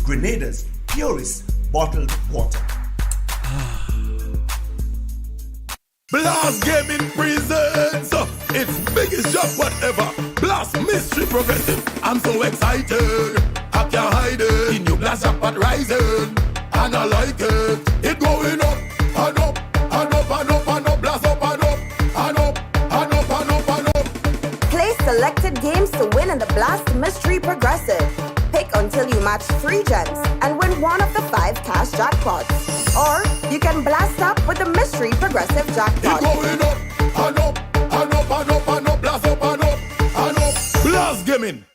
Grenada's purest bottled water. Blast Gaming presents its biggest jackpot ever. Blast Mystery Progressive. I'm so excited, I can't hide it. In your Blast jackpot rising, and I like it. It going up and up and up and up and up. Blast up and up and up and up and up and up. Play selected games to win in the Blast Mystery Progressive. Pick until you match 3 gems and win one of the 5 cash jackpots. Or you can blast up with the Mystery Progressive jackpot. It's going up and up and up and up and up. Blast up and up and up. Blast Gaming.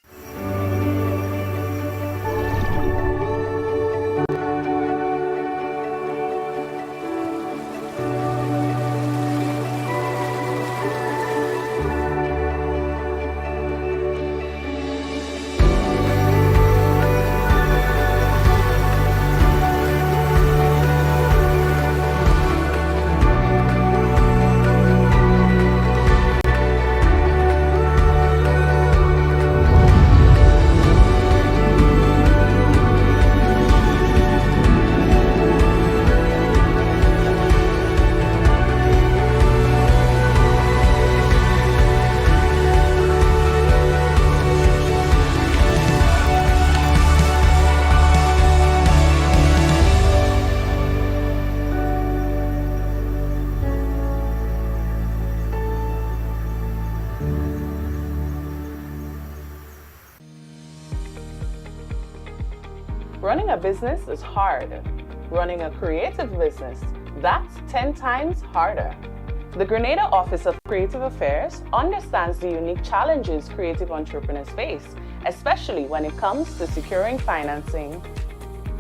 Running a business is hard. Running a creative business, that's 10 times harder. The Grenada Office of Creative Affairs understands the unique challenges creative entrepreneurs face, especially when it comes to securing financing.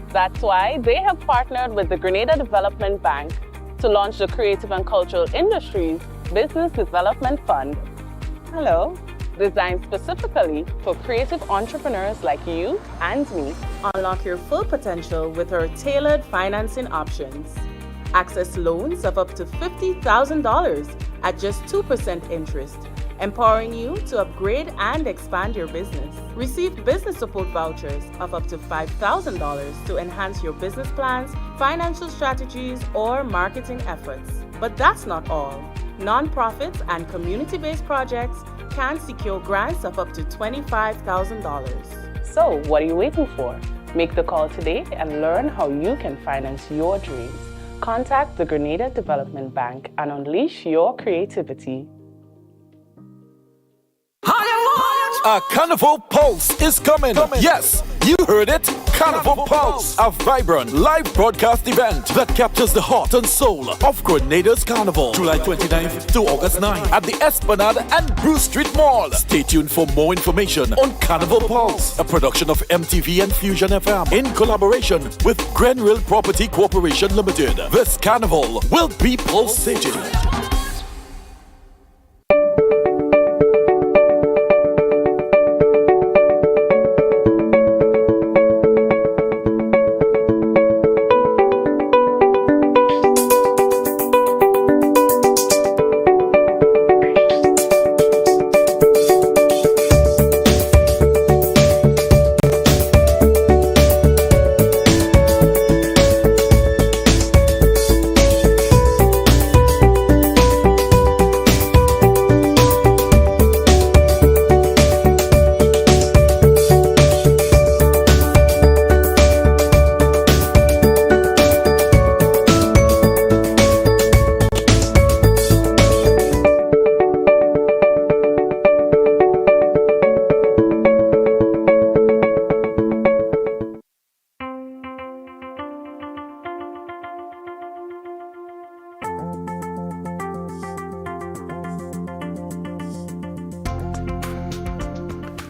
That's why they have partnered with the Grenada Development Bank to launch the Creative and Cultural Industries Business Development Fund. Hello. Designed specifically for creative entrepreneurs like you and me. Unlock your full potential with our tailored financing options. Access loans of up to $50,000 at just 2% interest, empowering you to upgrade and expand your business. Receive business support vouchers of up to $5,000 to enhance your business plans, financial strategies, or marketing efforts. But that's not all. Nonprofits and community-based projects can secure grants of up to $25,000. So, what are you waiting for? Make the call today and learn how you can finance your dreams. Contact the Grenada Development Bank and unleash your creativity. A Carnival Pulse is coming. Yes, you heard it. Carnival Pulse, a vibrant live broadcast event that captures the heart and soul of Grenada's Carnival. July 29th to August 9th at the Esplanade and Bruce Street Mall. Stay tuned for more information on Carnival Pulse, a production of MTV and Fusion FM in collaboration with Grenville Property Corporation Limited. This Carnival will be pulsating.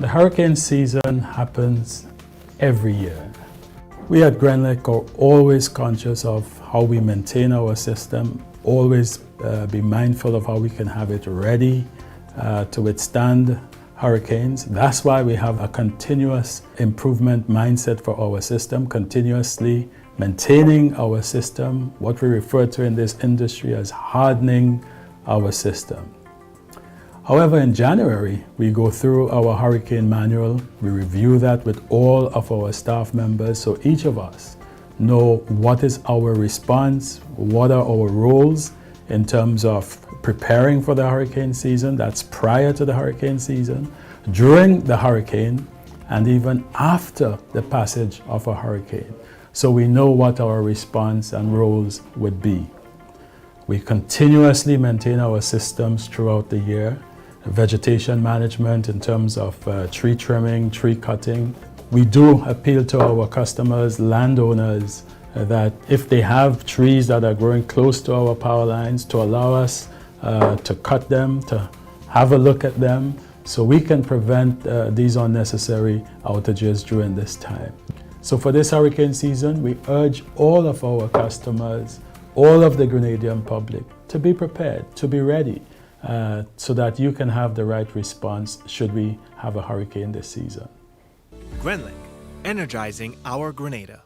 The hurricane season happens every year. We at Grenlec are always conscious of how we maintain our system, always be mindful of how we can have it ready to withstand hurricanes. That's why we have a continuous improvement mindset for our system, continuously maintaining our system, what we refer to in this industry as hardening our system. However, in January, we go through our hurricane manual. We review that with all of our staff members, so each of us know what is our response, what are our roles in terms of preparing for the hurricane season. That's prior to the hurricane season, during the hurricane, and even after the passage of a hurricane. So we know what our response and roles would be. We continuously maintain our systems throughout the year. Vegetation management in terms of tree trimming, tree cutting. We do appeal to our customers, landowners, that if they have trees that are growing close to our power lines, to allow us to cut them, to have a look at them, so we can prevent these unnecessary outages during this time. So for this hurricane season, we urge all of our customers, all of the Grenadian public, to be prepared, to be ready, so that you can have the right response should we have a hurricane this season. Grenlink, energizing our Grenada.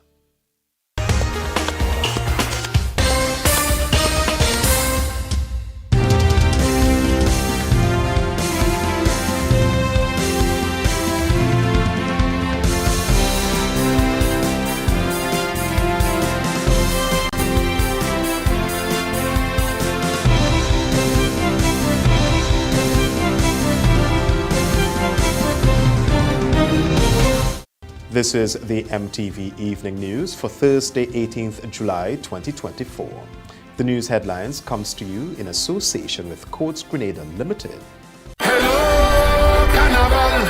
This is the MTV Evening News for Thursday, 18th July 2024. The news headlines comes to you in association with Courts Grenada Limited. Hello, Carnival.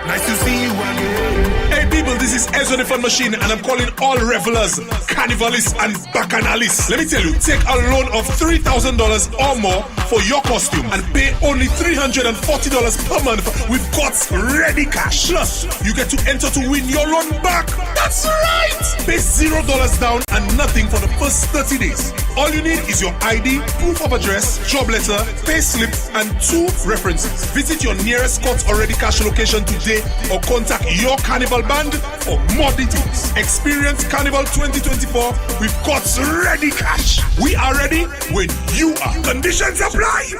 Nice to see you again. Hey people, this is Ezra the Fun Machine and I'm calling all revelers, carnivalists and bacchanalists. Let me tell you, take a loan of $3,000 or more for your costume and pay only $340 per month with God's ready cash. Plus, you get to enter to win your loan back. That's right! Pay $0 down and nothing for the first 30 days. All you need is your ID, proof of address, job letter, pay slip, and 2 references. Visit your nearest God's already cash location today or contact your Carnival band for more details. Experience Carnival 2024 with God's ready cash. We are ready when you are. Conditions apply.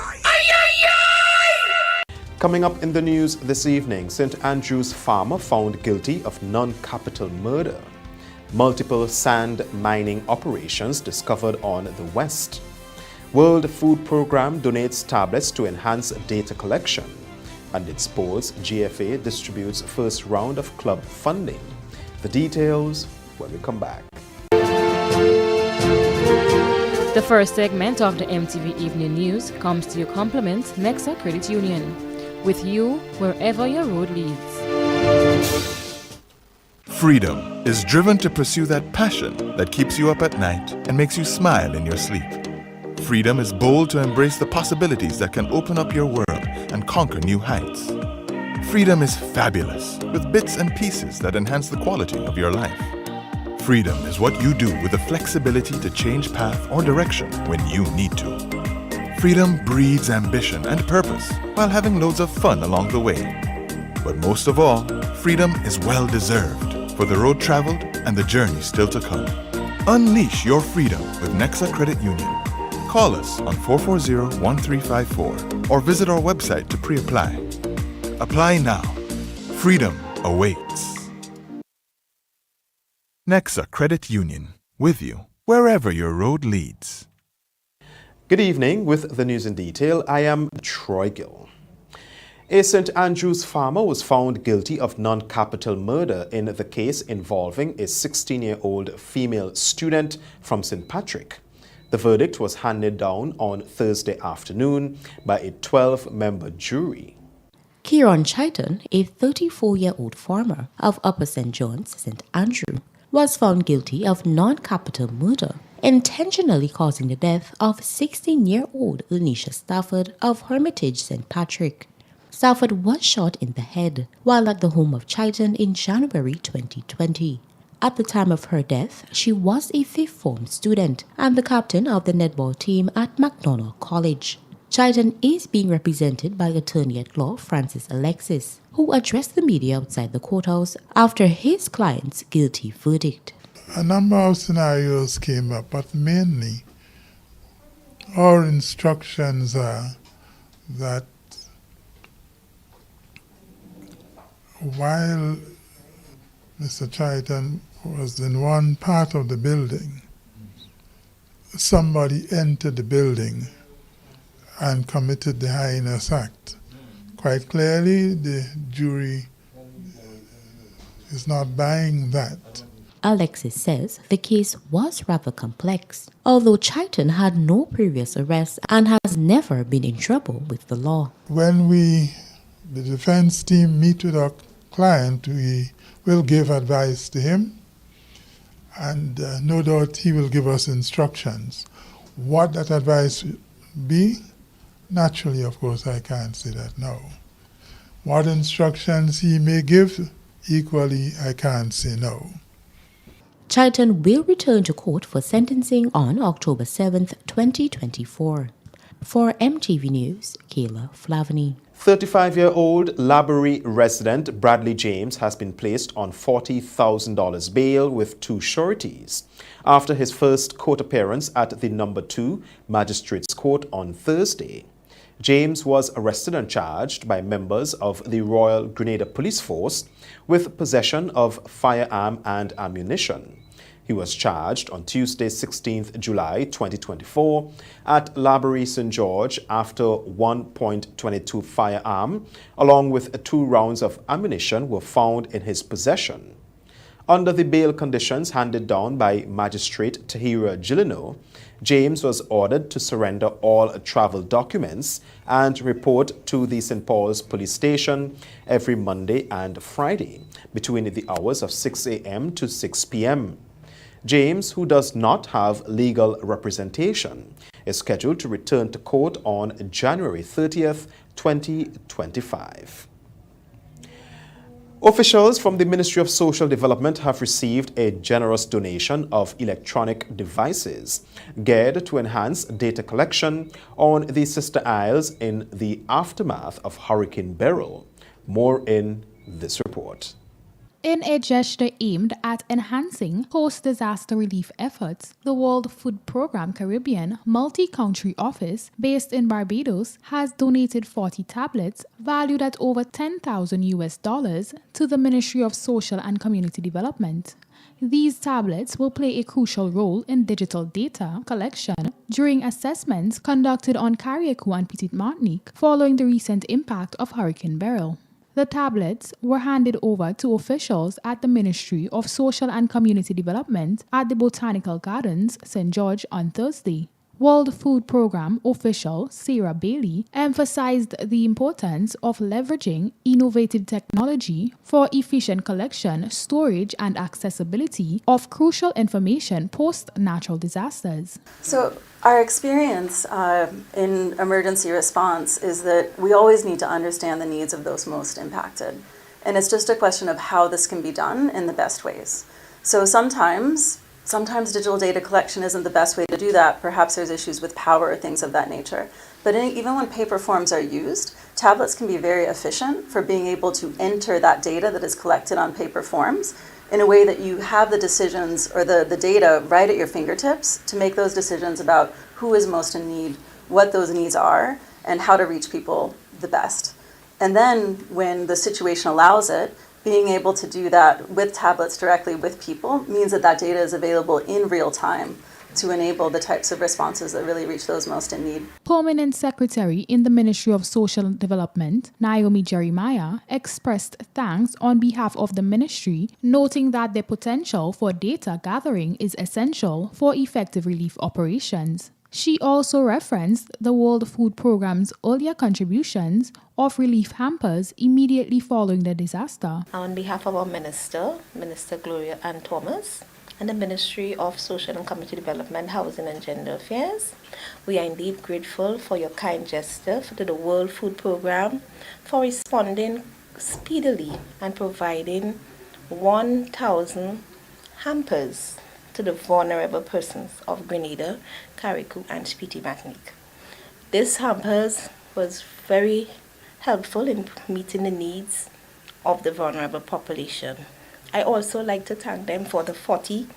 Coming up in the news this evening, St. Andrew's farmer found guilty of non-capital murder. Multiple sand mining operations discovered on the West. World Food Programme donates tablets to enhance data collection. And in sports, GFA distributes first round of club funding. The details when we come back. The first segment of the MTV Evening News comes to you compliments Nexa Credit Union. With you wherever your road leads. Freedom is driven to pursue that passion that keeps you up at night and makes you smile in your sleep. Freedom is bold to embrace the possibilities that can open up your world and conquer new heights. Freedom is fabulous with bits and pieces that enhance the quality of your life. Freedom is what you do with the flexibility to change path or direction when you need to. Freedom breeds ambition and purpose while having loads of fun along the way. But most of all, freedom is well deserved for the road traveled and the journey still to come. Unleash your freedom with Nexa Credit Union. Call us on 440-1354 or visit our website to pre-apply. Apply now. Freedom awaits. Nexa Credit Union, with you wherever your road leads. Good evening. With the news in detail, I am Troy Gill. A St. Andrew's farmer was found guilty of non-capital murder in the case involving a 16-year-old female student from St. Patrick. The verdict was handed down on Thursday afternoon by a 12-member jury. Kieron Chaiton, a 34-year-old farmer of Upper St. John's, St. Andrew, was found guilty of non-capital murder, intentionally causing the death of 16-year-old Lanisha Stafford of Hermitage, St. Patrick. Stafford was shot in the head while at the home of Chaiton in January 2020. At the time of her death, she was a 5th form student and the captain of the netball team at McDonald College. Chaiton is being represented by attorney at law Francis Alexis, who addressed the media outside the courthouse after his client's guilty verdict. A number of scenarios came up, but mainly our instructions are that while Mr. Chaitan was in one part of the building, somebody entered the building and committed the heinous act. Quite clearly, the jury is not buying that. Alexis says the case was rather complex, although Chaitan had no previous arrests and has never been in trouble with the law. When the defense team, meet with our client, we will give advice to him, and no doubt he will give us instructions. What that advice will be, naturally, of course, I can't say that now. What instructions he may give, equally, I can't say no. Chaitan will return to court for sentencing on October 7th, 2024. For MTV News, Kayla Flavany. 35-year-old Laborie resident Bradley James has been placed on $40,000 bail with 2 sureties after his first court appearance at the No. 2 Magistrates Court on Thursday. James was arrested and charged by members of the Royal Grenada Police Force with possession of firearm and ammunition. He was charged on Tuesday, 16th July 2024 at Laborie St. George after 1.22 firearm along with 2 rounds of ammunition were found in his possession. Under the bail conditions handed down by Magistrate Tahira Gilino, James was ordered to surrender all travel documents and report to the St. Paul's Police Station every Monday and Friday between the hours of 6 a.m. to 6 p.m. James, who does not have legal representation, is scheduled to return to court on January 30th, 2025. Officials from the Ministry of Social Development have received a generous donation of electronic devices geared to enhance data collection on the Sister Isles in the aftermath of Hurricane Beryl. More in this report. In a gesture aimed at enhancing post-disaster relief efforts, the World Food Programme Caribbean multi-country office based in Barbados has donated 40 tablets valued at over $10,000 to the Ministry of Social and Community Development. These tablets will play a crucial role in digital data collection during assessments conducted on Carriacou and Petite Martinique following the recent impact of Hurricane Beryl. The tablets were handed over to officials at the Ministry of Social and Community Development at the Botanical Gardens, St. George on Thursday. World Food Programme official Sarah Bailey emphasized the importance of leveraging innovative technology for efficient collection, storage, and accessibility of crucial information post-natural disasters. So our experience in emergency response is that we always need to understand the needs of those most impacted. And it's just a question of how this can be done in the best ways. So sometimes digital data collection isn't the best way to do that. Perhaps there's issues with power or things of that nature. But even when paper forms are used, tablets can be very efficient for being able to enter that data that is collected on paper forms in a way that you have the decisions or the data right at your fingertips to make those decisions about who is most in need, what those needs are, and how to reach people the best. And then when the situation allows it, being able to do that with tablets directly with people means that that data is available in real time to enable the types of responses that really reach those most in need. Permanent Secretary in the Ministry of Social Development, Naomi Jeremiah, expressed thanks on behalf of the ministry, noting that the potential for data gathering is essential for effective relief operations. She also referenced the World Food Programme's earlier contributions of relief hampers immediately following the disaster. On behalf of our Minister Gloria Ann Thomas, and the Ministry of Social and Community Development, Housing and Gender Affairs, we are indeed grateful for your kind gesture to the World Food Programme for responding speedily and providing 1,000 hampers to the vulnerable persons of Grenada, Carriacou, and Petite Martinique. This hampers was very helpful in meeting the needs of the vulnerable population. I also like to thank them for the 40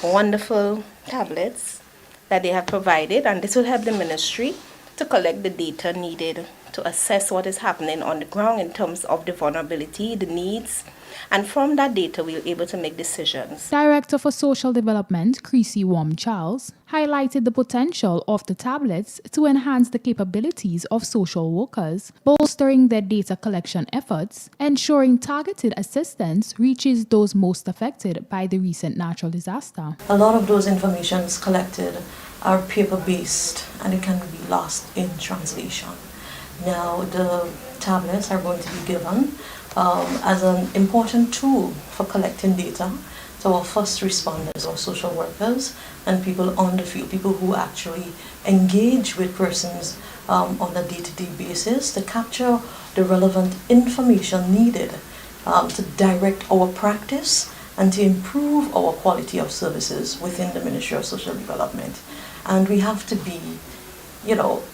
wonderful tablets that they have provided, and this will help the ministry to collect the data needed to assess what is happening on the ground in terms of the vulnerability, the needs, and from that data, we were able to make decisions. Director for Social Development, Creasy Warm Charles, highlighted the potential of the tablets to enhance the capabilities of social workers, bolstering their data collection efforts, ensuring targeted assistance reaches those most affected by the recent natural disaster. A lot of those informations collected are paper-based and it can be lost in translation. Now, the tablets are going to be given as an important tool for collecting data to our first responders or social workers and people on the field, people who actually engage with persons on a day-to-day basis to capture the relevant information needed to direct our practice and to improve our quality of services within the Ministry of Social Development. And we have to be,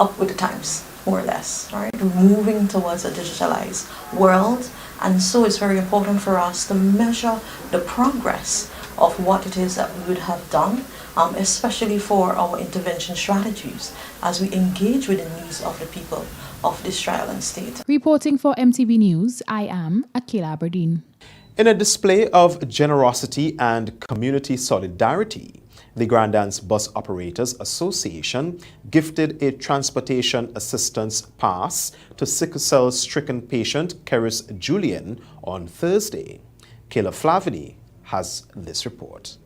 up with the times, more or less, right? We're moving towards a digitalized world, and so it's very important for us to measure the progress of what it is that we would have done, especially for our intervention strategies as we engage with the needs of the people of this trial and state. Reporting for MTV News, I am Akila Aberdeen. In a display of generosity and community solidarity, the Grand Anse Bus Operators Association gifted a transportation assistance pass to sickle cell-stricken patient Keris Julian on Thursday. Kayla Flavini has this report.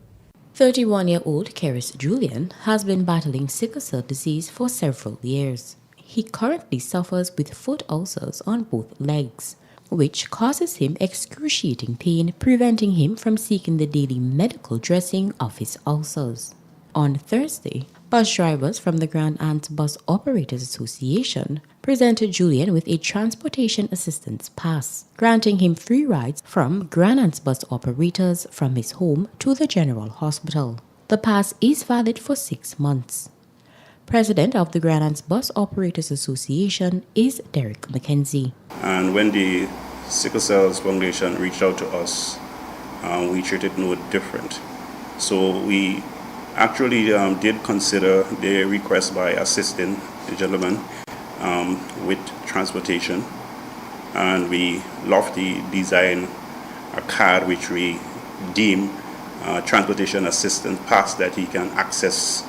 31-year-old Keris Julian has been battling sickle cell disease for several years. He currently suffers with foot ulcers on both legs, which causes him excruciating pain, preventing him from seeking the daily medical dressing of his ulcers. On Thursday, bus drivers from the Grand Anse Bus Operators Association presented Julian with a transportation assistance pass, granting him free rides from Grand Anse Bus Operators from his home to the General Hospital. The pass is valid for 6 months. President of the Grand Anse Bus Operators Association is Derek McKenzie. And when the Sickle Cells Foundation reached out to us, we treated no different. So we actually did consider their request by assisting the gentleman with transportation. And we lofty design a card which we deem transportation assistance pass that he can access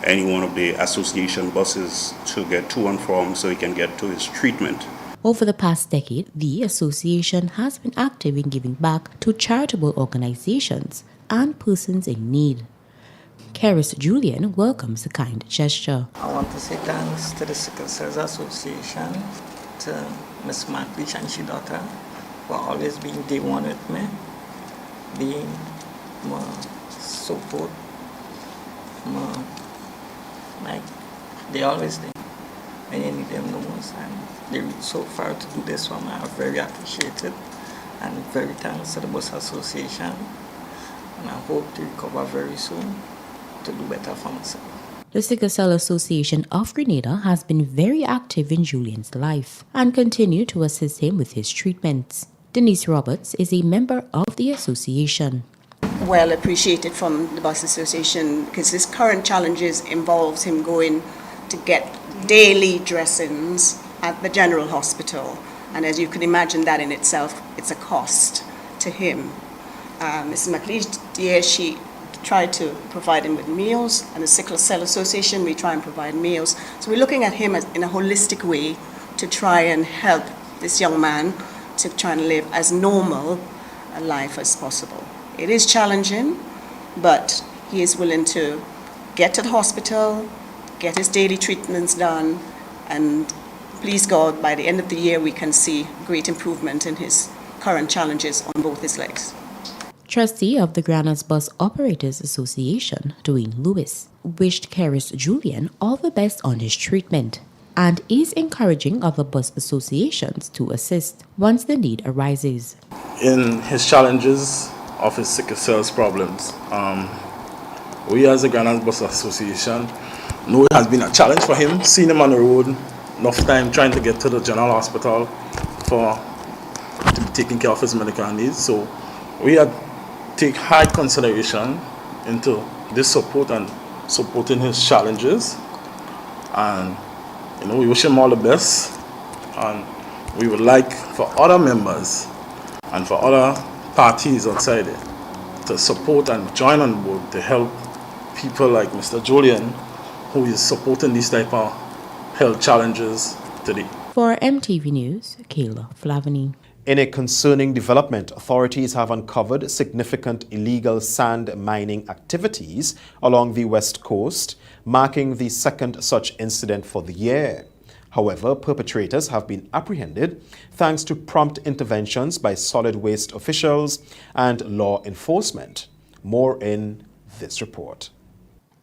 any one of the association buses to get to and from so he can get to his treatment. Over the past decade, the association has been active in giving back to charitable organizations and persons in need. Keris Julian welcomes the kind gesture. I want to say thanks to the Sickle Cells Association, to Ms. Matlich and she daughter for always being day one with me, being my support, like they always do when you need them the most, and they reach so far to do this one. I very appreciate it and very thanks to the Bus Association, and I hope to recover very soon to do better for myself. The Sickle Cell Association of Grenada has been very active in Julian's life and continue to assist him with his treatments. Denise Roberts is a member of the association. Well appreciated from the Bus Association because his current challenges involves him going to get daily dressings at the General Hospital, and as you can imagine, that in itself, it's a cost to him. Mrs. McLeish, she tried to provide him with meals, and the Sickle Cell Association, we try and provide meals. So we're looking at him in a holistic way to try and help this young man to try and live as normal a life as possible. It is challenging, but he is willing to get to the hospital, get his daily treatments done, and please God, by the end of the year, we can see great improvement in his current challenges on both his legs. Trustee of the Grand Anse Bus Operators Association, Dwayne Lewis, wished Keris Julian all the best on his treatment and is encouraging other bus associations to assist once the need arises. In his challenges of his sickle cells problems, we as the Grand Anse Bus Association know it has been a challenge for him, seeing him on the road enough time trying to get to the General Hospital to be taking care of his medical needs. So we had take high consideration into this support and supporting his challenges, and we wish him all the best And we would like for other members and for other parties outside it to support and join on board to help people like Mr. Julian, who is supporting these type of health challenges today. For MTV News, Kayla Flavany. In a concerning development, authorities have uncovered significant illegal sand mining activities along the West Coast, marking the second such incident for the year. However, perpetrators have been apprehended thanks to prompt interventions by solid waste officials and law enforcement. More in this report.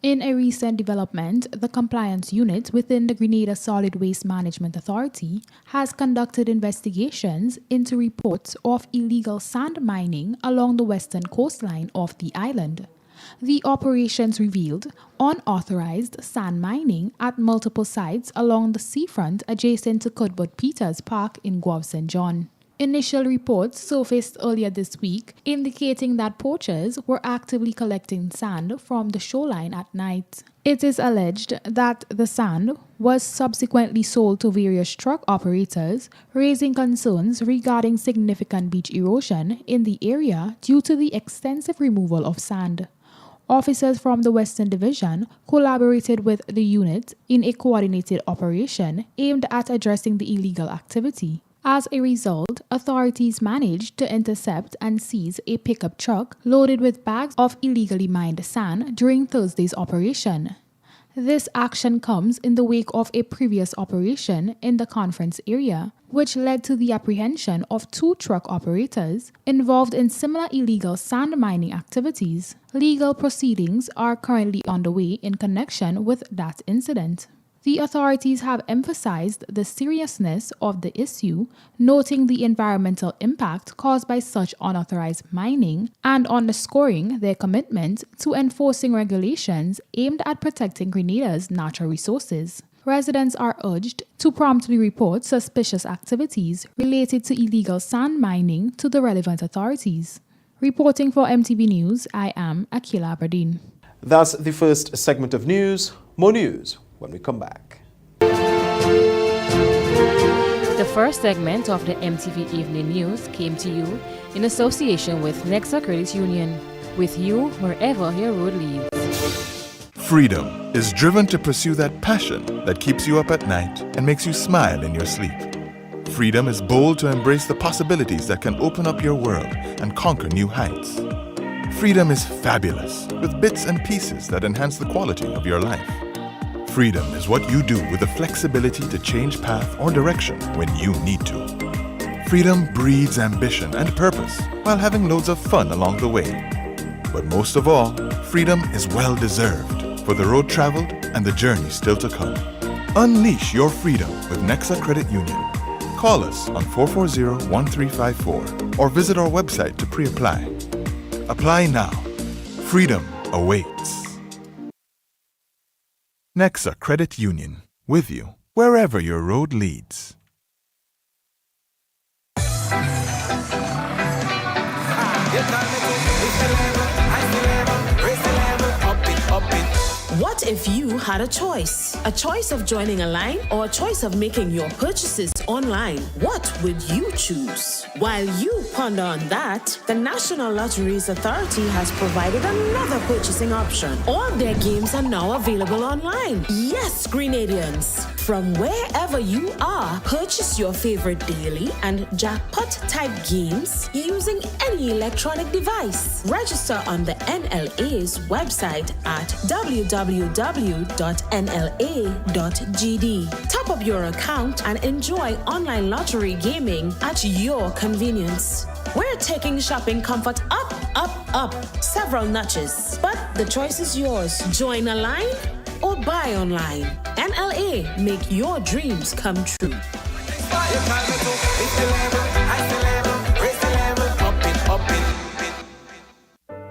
In a recent development, the compliance unit within the Grenada Solid Waste Management Authority has conducted investigations into reports of illegal sand mining along the western coastline of the island. The operations revealed unauthorized sand mining at multiple sites along the seafront adjacent to Cuthbert Peters Park in Guave St. John. Initial reports surfaced earlier this week indicating that poachers were actively collecting sand from the shoreline at night. It is alleged that the sand was subsequently sold to various truck operators, raising concerns regarding significant beach erosion in the area due to the extensive removal of sand. Officers from the Western Division collaborated with the unit in a coordinated operation aimed at addressing the illegal activity. As a result, authorities managed to intercept and seize a pickup truck loaded with bags of illegally mined sand during Thursday's operation. This action comes in the wake of a previous operation in the conference area, which led to the apprehension of 2 truck operators involved in similar illegal sand mining activities. Legal proceedings are currently underway in connection with that incident. The authorities have emphasized the seriousness of the issue, noting the environmental impact caused by such unauthorized mining and underscoring their commitment to enforcing regulations aimed at protecting Grenada's natural resources. Residents are urged to promptly report suspicious activities related to illegal sand mining to the relevant authorities. Reporting for MTV News, I am Akila Aberdeen. That's the first segment of news. More news when we come back. The first segment of the MTV Evening News came to you in association with Nexa Credit Union, with you wherever your road leads. Freedom is driven to pursue that passion that keeps you up at night and makes you smile in your sleep. Freedom is bold to embrace the possibilities that can open up your world and conquer new heights. Freedom is fabulous with bits and pieces that enhance the quality of your life. Freedom is what you do with the flexibility to change path or direction when you need to. Freedom breeds ambition and purpose while having loads of fun along the way. But most of all, freedom is well deserved for the road traveled and the journey still to come. Unleash your freedom with Nexa Credit Union. Call us on 440-1354 or visit our website to pre-apply. Apply now. Freedom awaits. Nexa Credit Union, with you wherever your road leads. What if you had a choice? A choice of joining a line or a choice of making your purchases online? What would you choose? While you ponder on that, the National Lotteries Authority has provided another purchasing option. All their games are now available online. Yes, Grenadians. From wherever you are, purchase your favorite daily and jackpot-type games using any electronic device. Register on the NLA's website at www.nla.gd. Top up your account and enjoy online lottery gaming at your convenience. We're taking shopping comfort up, up, up several notches. But the choice is yours. Join a line or buy online. NLA, make your dreams come true.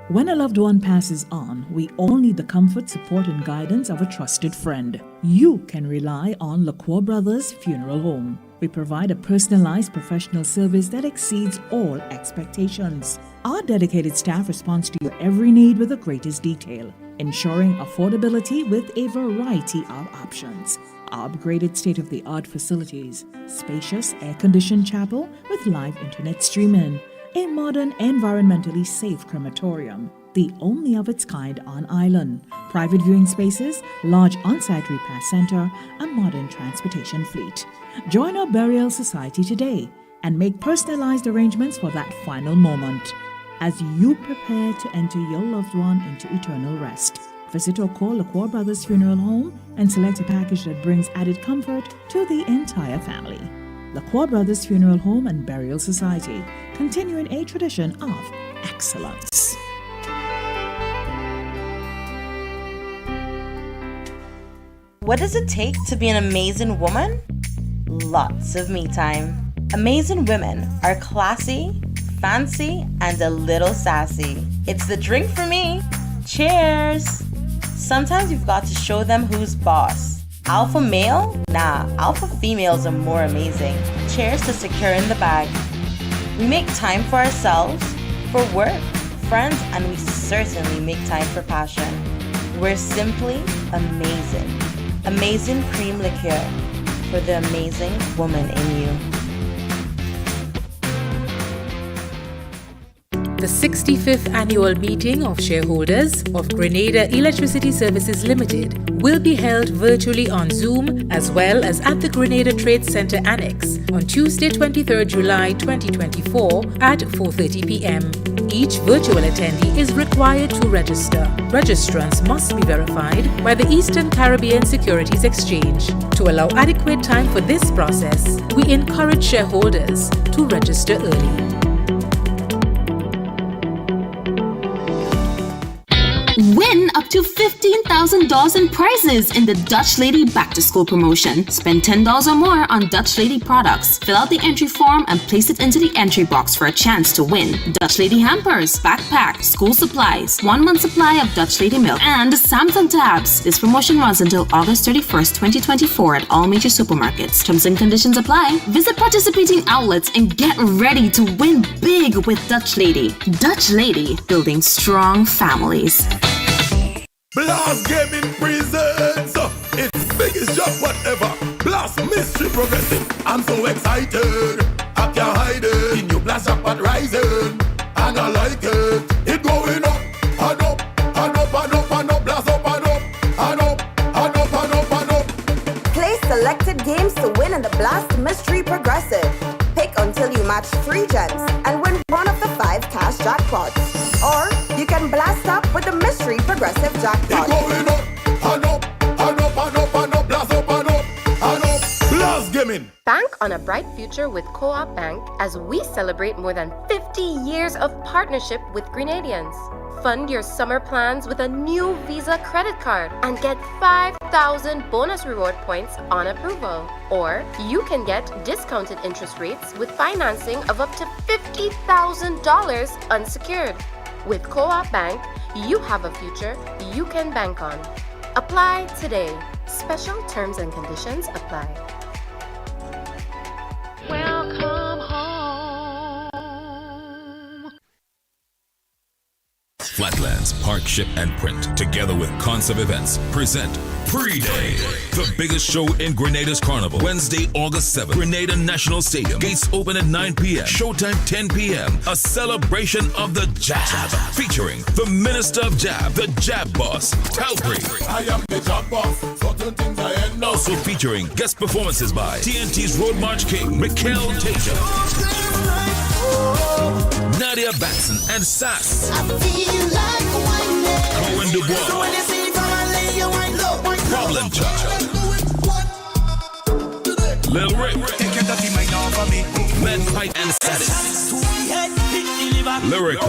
When a loved one passes on, we all need the comfort, support, and guidance of a trusted friend. You can rely on LaCroix Brothers Funeral Home. We provide a personalized professional service that exceeds all expectations. Our dedicated staff responds to your every need with the greatest detail, ensuring affordability with a variety of options. our upgraded state-of-the-art facilities, spacious air-conditioned chapel with live internet streaming, a modern, environmentally safe crematorium, the only of its kind on island, private viewing spaces, large on-site repast center, a modern transportation fleet. Join our burial society today and make personalized arrangements for that final moment as you prepare to enter your loved one into eternal rest. Visit or call LaCour Brothers Funeral Home and select a package that brings added comfort to the entire family. LaCour Brothers Funeral Home and Burial Society, continuing a tradition of excellence. What does it take to be an amazing woman? Lots of me time. Amazing women are classy, fancy, and a little sassy. It's the drink for me. Cheers! Sometimes you've got to show them who's boss. Alpha male? Nah, alpha females are more amazing. Cheers to securing the bag. We make time for ourselves, for work, friends, and we certainly make time for passion. We're simply amazing. Amazing cream liqueur for the amazing woman in you. The 65th annual meeting of shareholders of Grenada Electricity Services Limited will be held virtually on Zoom as well as at the Grenada Trade Center Annex on Tuesday, 23rd July 2024 at 4:30 p.m. Each virtual attendee is required to register. Registrants must be verified by the Eastern Caribbean Securities Exchange. To allow adequate time for this process, we encourage shareholders to register early. Win up to $15,000 in prizes in the Dutch Lady Back to School promotion. Spend $10 or more on Dutch Lady products. Fill out the entry form and place it into the entry box for a chance to win Dutch Lady hampers, backpack, school supplies, 1 month supply of Dutch Lady milk, and Samsung tabs. This promotion runs until August 31st, 2024 at all major supermarkets. Terms and conditions apply. Visit participating outlets and get ready to win big with Dutch Lady. Dutch Lady, building strong families. Blast Gaming presents its biggest jackpot ever. Blast Mystery Progressive. I'm so excited, I can't hide it. The new Blast jackpot rising, and I like it. It going up, and up, and up, and up, and up. Blast up, and up, and up, and up, and up, and up. Play selected games to win in the Blast Mystery Progressive. Pick until you match 3 gems and win one of the 5 cash jackpots. Or you can blast up with the Mystery Progressive Jackpot. Going up, and up, and up, and up, and up. Blast up, and up, and up. Blast Gaming. Bank on a bright future with Co-op Bank as we celebrate more than 50 years of partnership with Grenadians. Fund your summer plans with a new Visa credit card and get 5,000 bonus reward points on approval. Or you can get discounted interest rates with financing of up to $50,000 unsecured. With Co-op Bank, you have a future you can bank on. Apply today. Special terms and conditions apply. Welcome home. Flatlands, Park, Ship, and Print, together with Concept Events, present Pre-Day, the biggest show in Grenada's Carnival. Wednesday, August 7th, Grenada National Stadium. Gates open at 9 p.m. Showtime 10 p.m. A celebration of the Jab, featuring the Minister of Jab, the Jab Boss, Talbri. I am the Jab Boss. Certain things I end. Also featuring guest performances by TNT's Road March King, Mikhail Tasia, Nadia Batson, and Sass. Cohen Dubois, Problem Child, Lil Rick, Med Pipe and Status, Lyrical,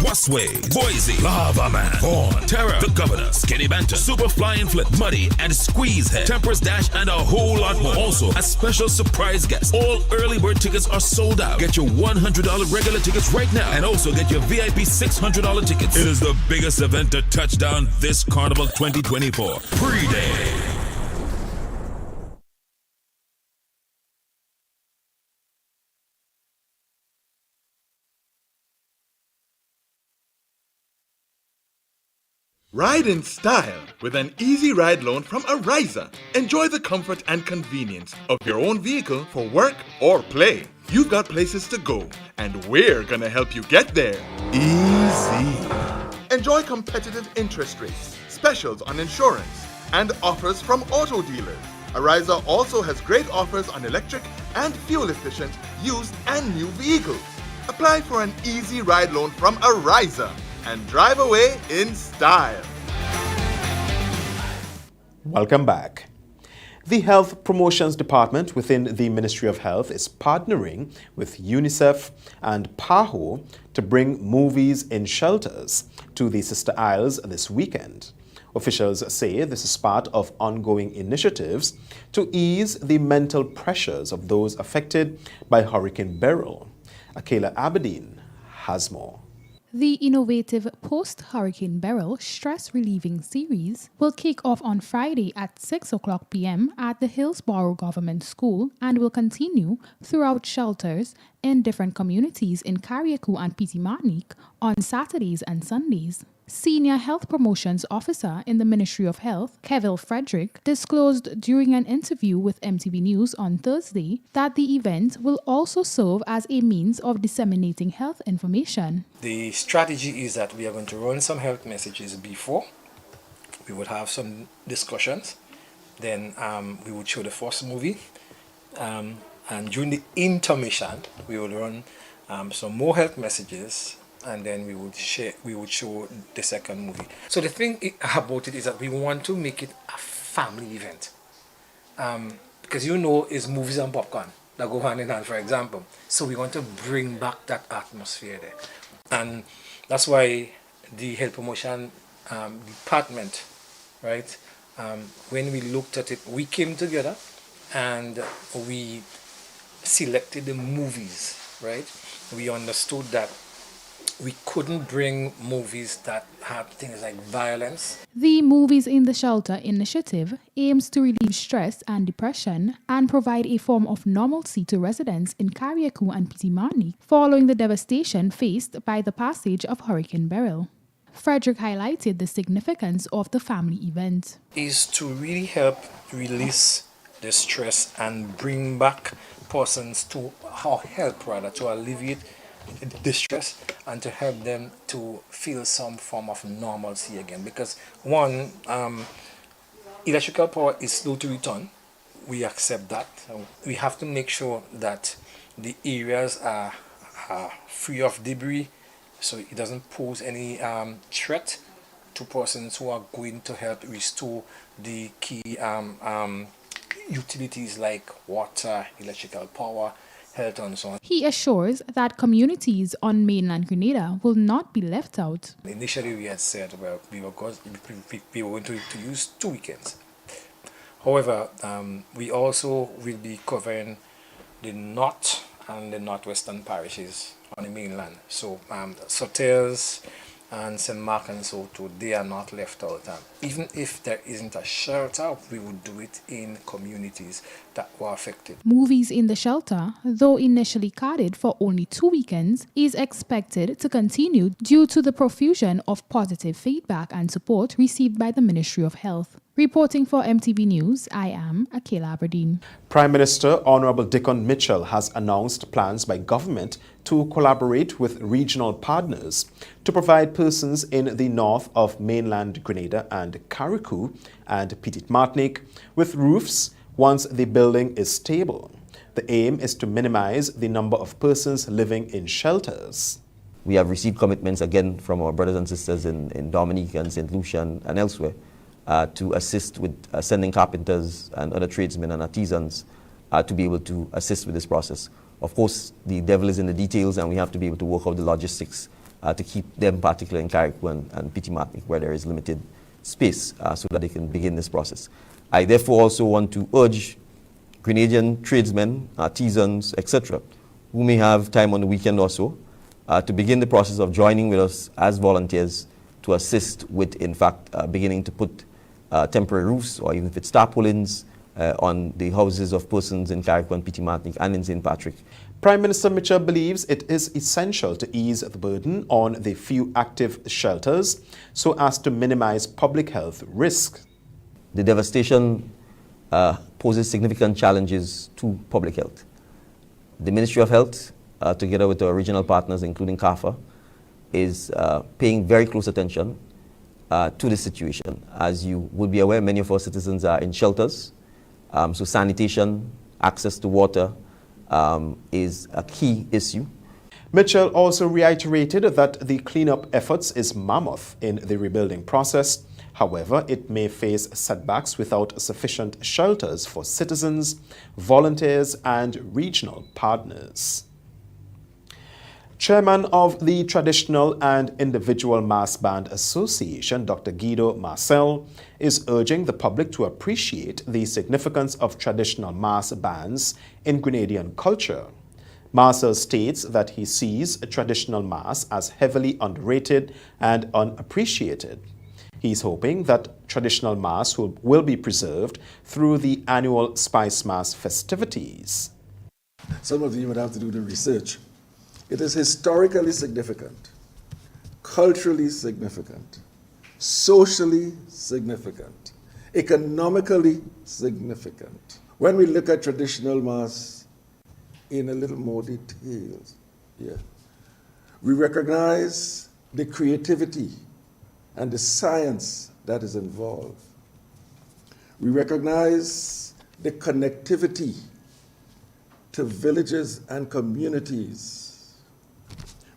Wasway, Boise, Lava Man, Vaughn, Terror, The Governor, Skinny Banter, Super Flying Flip, Muddy, and Squeezehead, Temperance Dash, and a whole lot more. Also, a special surprise guest. All early bird tickets are sold out. Get your $100 regular tickets right now, and also get your VIP $600 tickets. It is the biggest event to touch down this Carnival 2024. Pre-Day. Ride in style with an easy ride loan from Ariza. Enjoy the comfort and convenience of your own vehicle for work or play. You've got places to go, and we're gonna help you get there. Easy. Enjoy competitive interest rates, specials on insurance, and offers from auto dealers. Ariza also has great offers on electric and fuel-efficient used and new vehicles. Apply for an easy ride loan from Ariza and drive away in style. Welcome back. The Health Promotions Department within the Ministry of Health is partnering with UNICEF and PAHO to bring movies in shelters to the Sister Isles this weekend. Officials say this is part of ongoing initiatives to ease the mental pressures of those affected by Hurricane Beryl. Akela Aberdeen has more. The innovative post-Hurricane Beryl stress-relieving series will kick off on Friday at 6 o'clock p.m. at the Hillsborough Government School and will continue throughout shelters in different communities in Carriacou and Petit Martinique on Saturdays and Sundays. Senior Health Promotions Officer in the Ministry of Health, Kevin Frederick, disclosed during an interview with MTV News on Thursday that the event will also serve as a means of disseminating health information. The strategy is that we are going to run some health messages before. We would have some discussions. Then we would show the first movie. And during the intermission, we would run some more health messages. And then we would show the second movie. So the thing about it is that we want to make it a family event. Because it's movies and popcorn that go hand in hand, for example. So we want to bring back that atmosphere there. And that's why the Health Promotion Department, right, when we looked at it, we came together and we selected the movies, right? We understood that we couldn't bring movies that have things like violence. The Movies in the Shelter initiative aims to relieve stress and depression and provide a form of normalcy to residents in Carriacou and Petit Martinique following the devastation faced by the passage of Hurricane Beryl. Frederick highlighted the significance of the family event. Is to really help release the stress and bring back persons to to alleviate distress and to help them to feel some form of normalcy again, because one, electrical power is slow to return. We accept that. We have to make sure that the areas are free of debris so it doesn't pose any threat to persons who are going to help restore the key utilities like water, electrical power, health and so on. He assures that communities on mainland Grenada will not be left out. Initially we had said, well, we were going to use 2 weekends. However, we also will be covering the north and the northwestern parishes on the mainland. So Sotels and St. Mark and Soto, they are not left out. Even if there isn't a shelter, we would do it in communities that were affected. Movies in the Shelter, though initially carded for only 2 weekends, is expected to continue due to the profusion of positive feedback and support received by the Ministry of Health. Reporting for MTV News, I am Akela Aberdeen. Prime Minister Honorable Dickon Mitchell has announced plans by government to collaborate with regional partners to provide persons in the north of mainland Grenada and Carriacou and Petit Martinique with roofs once the building is stable. The aim is to minimize the number of persons living in shelters. We have received commitments again from our brothers and sisters in Dominique and St. Lucia and elsewhere to assist with sending carpenters and other tradesmen and artisans to be able to assist with this process. Of course, the devil is in the details, and we have to be able to work out the logistics to keep them, particularly in Carriacou and Petit Martinique, where there is limited space, so that they can begin this process. I therefore also want to urge Grenadian tradesmen, artisans, etc., who may have time on the weekend or so, to begin the process of joining with us as volunteers to assist with, in fact, beginning to put temporary roofs, or even if it's tarpaulins, on the houses of persons in Carriacou and Petit Martinique and in St. Patrick. Prime Minister Mitchell believes it is essential to ease the burden on the few active shelters so as to minimize public health risk. The devastation poses significant challenges to public health. The Ministry of Health, together with our regional partners, including CAFA, is paying very close attention to the situation. As you would be aware, many of our citizens are in shelters, so sanitation, access to water is a key issue. Mitchell also reiterated that the cleanup efforts is mammoth in the rebuilding process. However, it may face setbacks without sufficient shelters for citizens, volunteers, and regional partners. Chairman of the Traditional and Individual Mass Band Association, Dr. Guido Marcel, is urging the public to appreciate the significance of traditional mass bands in Grenadian culture. Marcel states that he sees traditional mass as heavily underrated and unappreciated. He is hoping that traditional mass will be preserved through the annual Spice Mass festivities. Some of you would have to do the research. It is historically significant, culturally significant, socially significant, economically significant. When we look at traditional mass in a little more detail, we recognize the creativity and the science that is involved. We recognize the connectivity to villages and communities.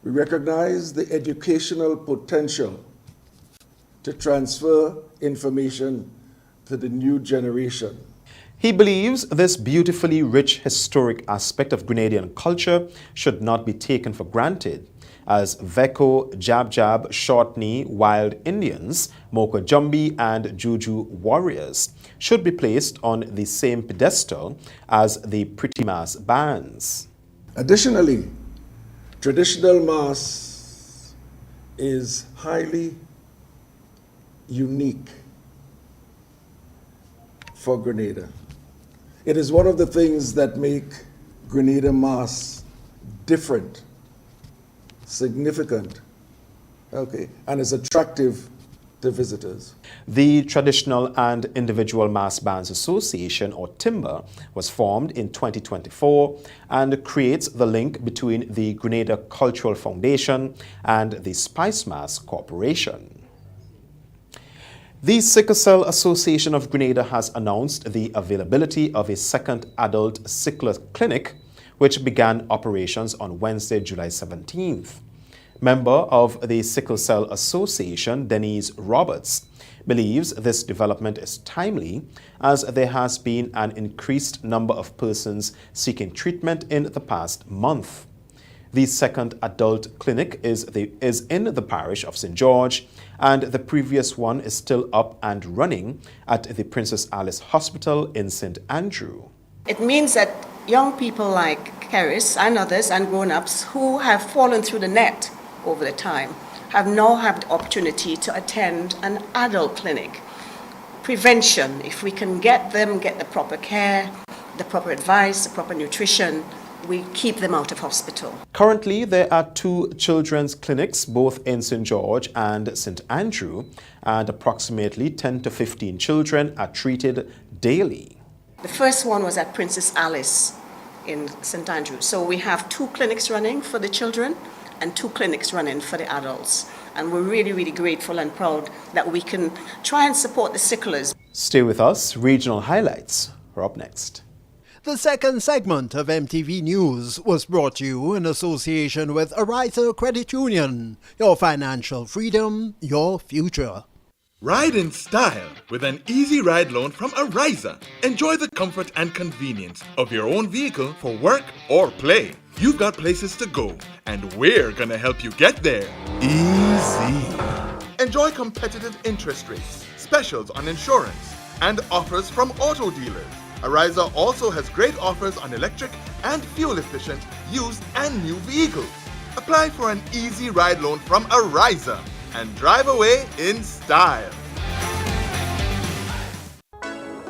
We recognize the educational potential to transfer information to the new generation. He believes this beautifully rich historic aspect of Grenadian culture should not be taken for granted, as Veko, Jab Jab, Short Knee, Wild Indians, Moka Jumbi, and Juju warriors should be placed on the same pedestal as the Pretty Mass bands. Additionally, traditional mass is highly unique for Grenada. It is one of the things that make Grenada mass different, significant, and is attractive to visitors. The Traditional and Individual Mass Bands Association, or TIMBA, was formed in 2024 and creates the link between the Grenada Cultural Foundation and the Spice Mass Corporation. The Sickle Cell Association of Grenada has announced the availability of a second adult sickler clinic, which began operations on Wednesday, July 17th. Member of the Sickle Cell Association, Denise Roberts, believes this development is timely as there has been an increased number of persons seeking treatment in the past month. The second adult clinic is in the parish of St. George, and the previous one is still up and running at the Princess Alice Hospital in St. Andrew. It means that young people like Keris and others and grown-ups who have fallen through the net over the time have now had the opportunity to attend an adult clinic. Prevention, if we can get the proper care, the proper advice, the proper nutrition, we keep them out of hospital. Currently, there are 2 children's clinics, both in St. George and St. Andrew, and approximately 10 to 15 children are treated daily. The first one was at Princess Alice in St. Andrew. So we have 2 clinics running for the children and 2 clinics running for the adults. And we're really, really grateful and proud that we can try and support the sicklers. Stay with us. Regional highlights are up next. The second segment of MTV News was brought to you in association with Ariza Credit Union. Your financial freedom, your future. Ride in style with an easy ride loan from Ariza. Enjoy the comfort and convenience of your own vehicle for work or play. You've got places to go, and we're gonna help you get there. Easy. Enjoy competitive interest rates, specials on insurance, and offers from auto dealers. Ariza also has great offers on electric and fuel-efficient used and new vehicles. Apply for an easy ride loan from Ariza and drive away in style.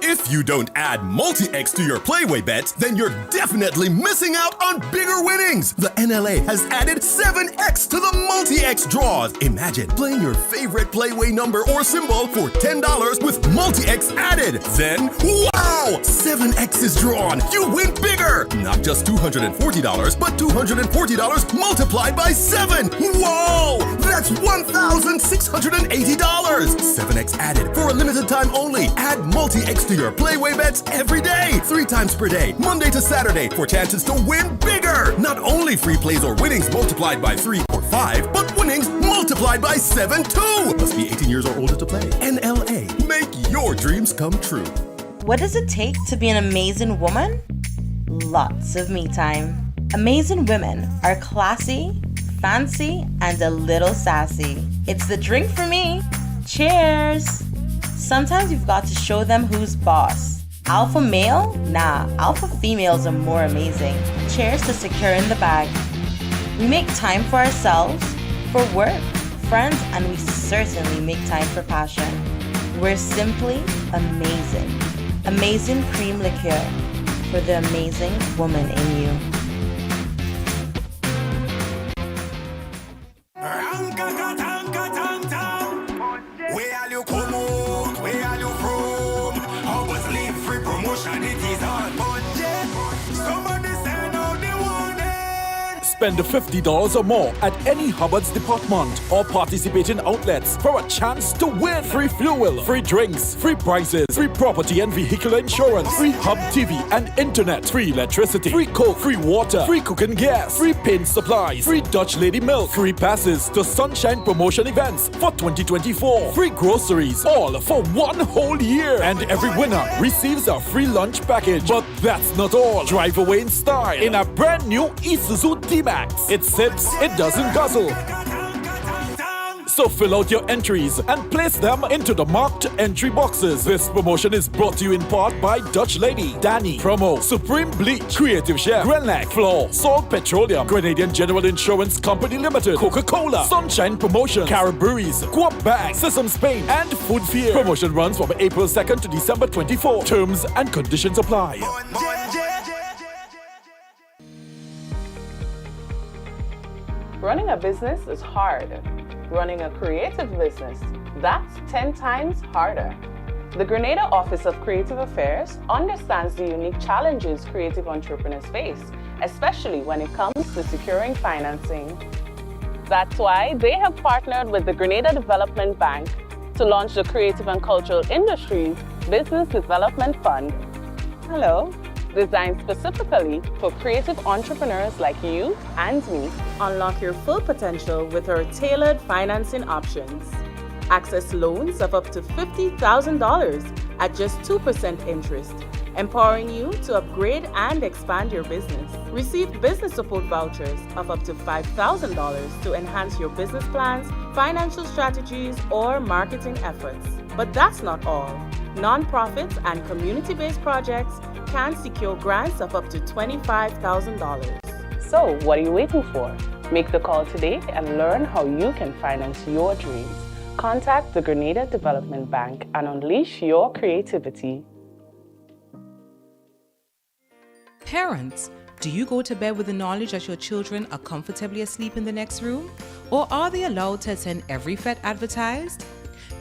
If you don't add multi-X to your Playway bets, then you're definitely missing out on bigger winnings. The NLA has added 7X to the multi-X draws. Imagine playing your favorite Playway number or symbol for $10 with multi-X added. Then, wow! 7X is drawn. You win bigger. Not just $240, but $240 multiplied by 7. Whoa! That's $1,680. 7X added for a limited time only. Add multi-X to your Playway bets every day, 3 times per day, Monday to Saturday, for chances to win bigger. Not only free plays or winnings multiplied by 3 or 5, but winnings multiplied by 7 too. Must be 18 years or older to play. NLA, make your dreams come true. What does it take to be an amazing woman? Lots of me time. Amazing women are classy, fancy, and a little sassy. It's the drink for me. Cheers! Sometimes you've got to show them who's boss. Alpha male? Nah, alpha females are more amazing. Cheers to securing the bag. We make time for ourselves, for work, friends, and we certainly make time for passion. We're simply amazing. Amazing cream liqueur for the amazing woman in you. Spend $50 or more at any Hubbard's department or participating outlets for a chance to win free fuel, free drinks, free prizes, free property and vehicle insurance, free Hub TV and internet, free electricity, free coke, free water, free cooking gas, free paint supplies, free Dutch Lady milk, free passes to Sunshine promotion events for 2024, free groceries, all for 1 whole year. And every winner receives a free lunch package. But that's not all. Drive away in style in a brand new Isuzu D-Max. It sips, it doesn't guzzle. So fill out your entries and place them into the marked entry boxes. This promotion is brought to you in part by Dutch Lady, Danny, Promo, Supreme Bleach, Creative Chef, Grenlac, Floor, Salt Petroleum, Grenadian General Insurance Company Limited, Coca-Cola, Sunshine Promotion, Carib Breweries, Coop Bag, Sesame Spain, and Food Fear. Promotion runs from April 2nd to December 24. Terms and conditions apply. Running a business is hard. Running a creative business, that's 10 times harder. The Grenada Office of Creative Affairs understands the unique challenges creative entrepreneurs face, especially when it comes to securing financing. That's why they have partnered with the Grenada Development Bank to launch the Creative and Cultural Industries Business Development Fund. Hello. Designed specifically for creative entrepreneurs like you and me. Unlock your full potential with our tailored financing options. Access loans of up to $50,000 at just 2% interest, empowering you to upgrade and expand your business. Receive business support vouchers of up to $5,000 to enhance your business plans, financial strategies, or marketing efforts. But that's not all. Nonprofits and community-based projects can secure grants of up to $25,000. So, what are you waiting for? Make the call today and learn how you can finance your dreams. Contact the Grenada Development Bank and unleash your creativity. Parents, do you go to bed with the knowledge that your children are comfortably asleep in the next room? Or are they allowed to attend every FET advertised?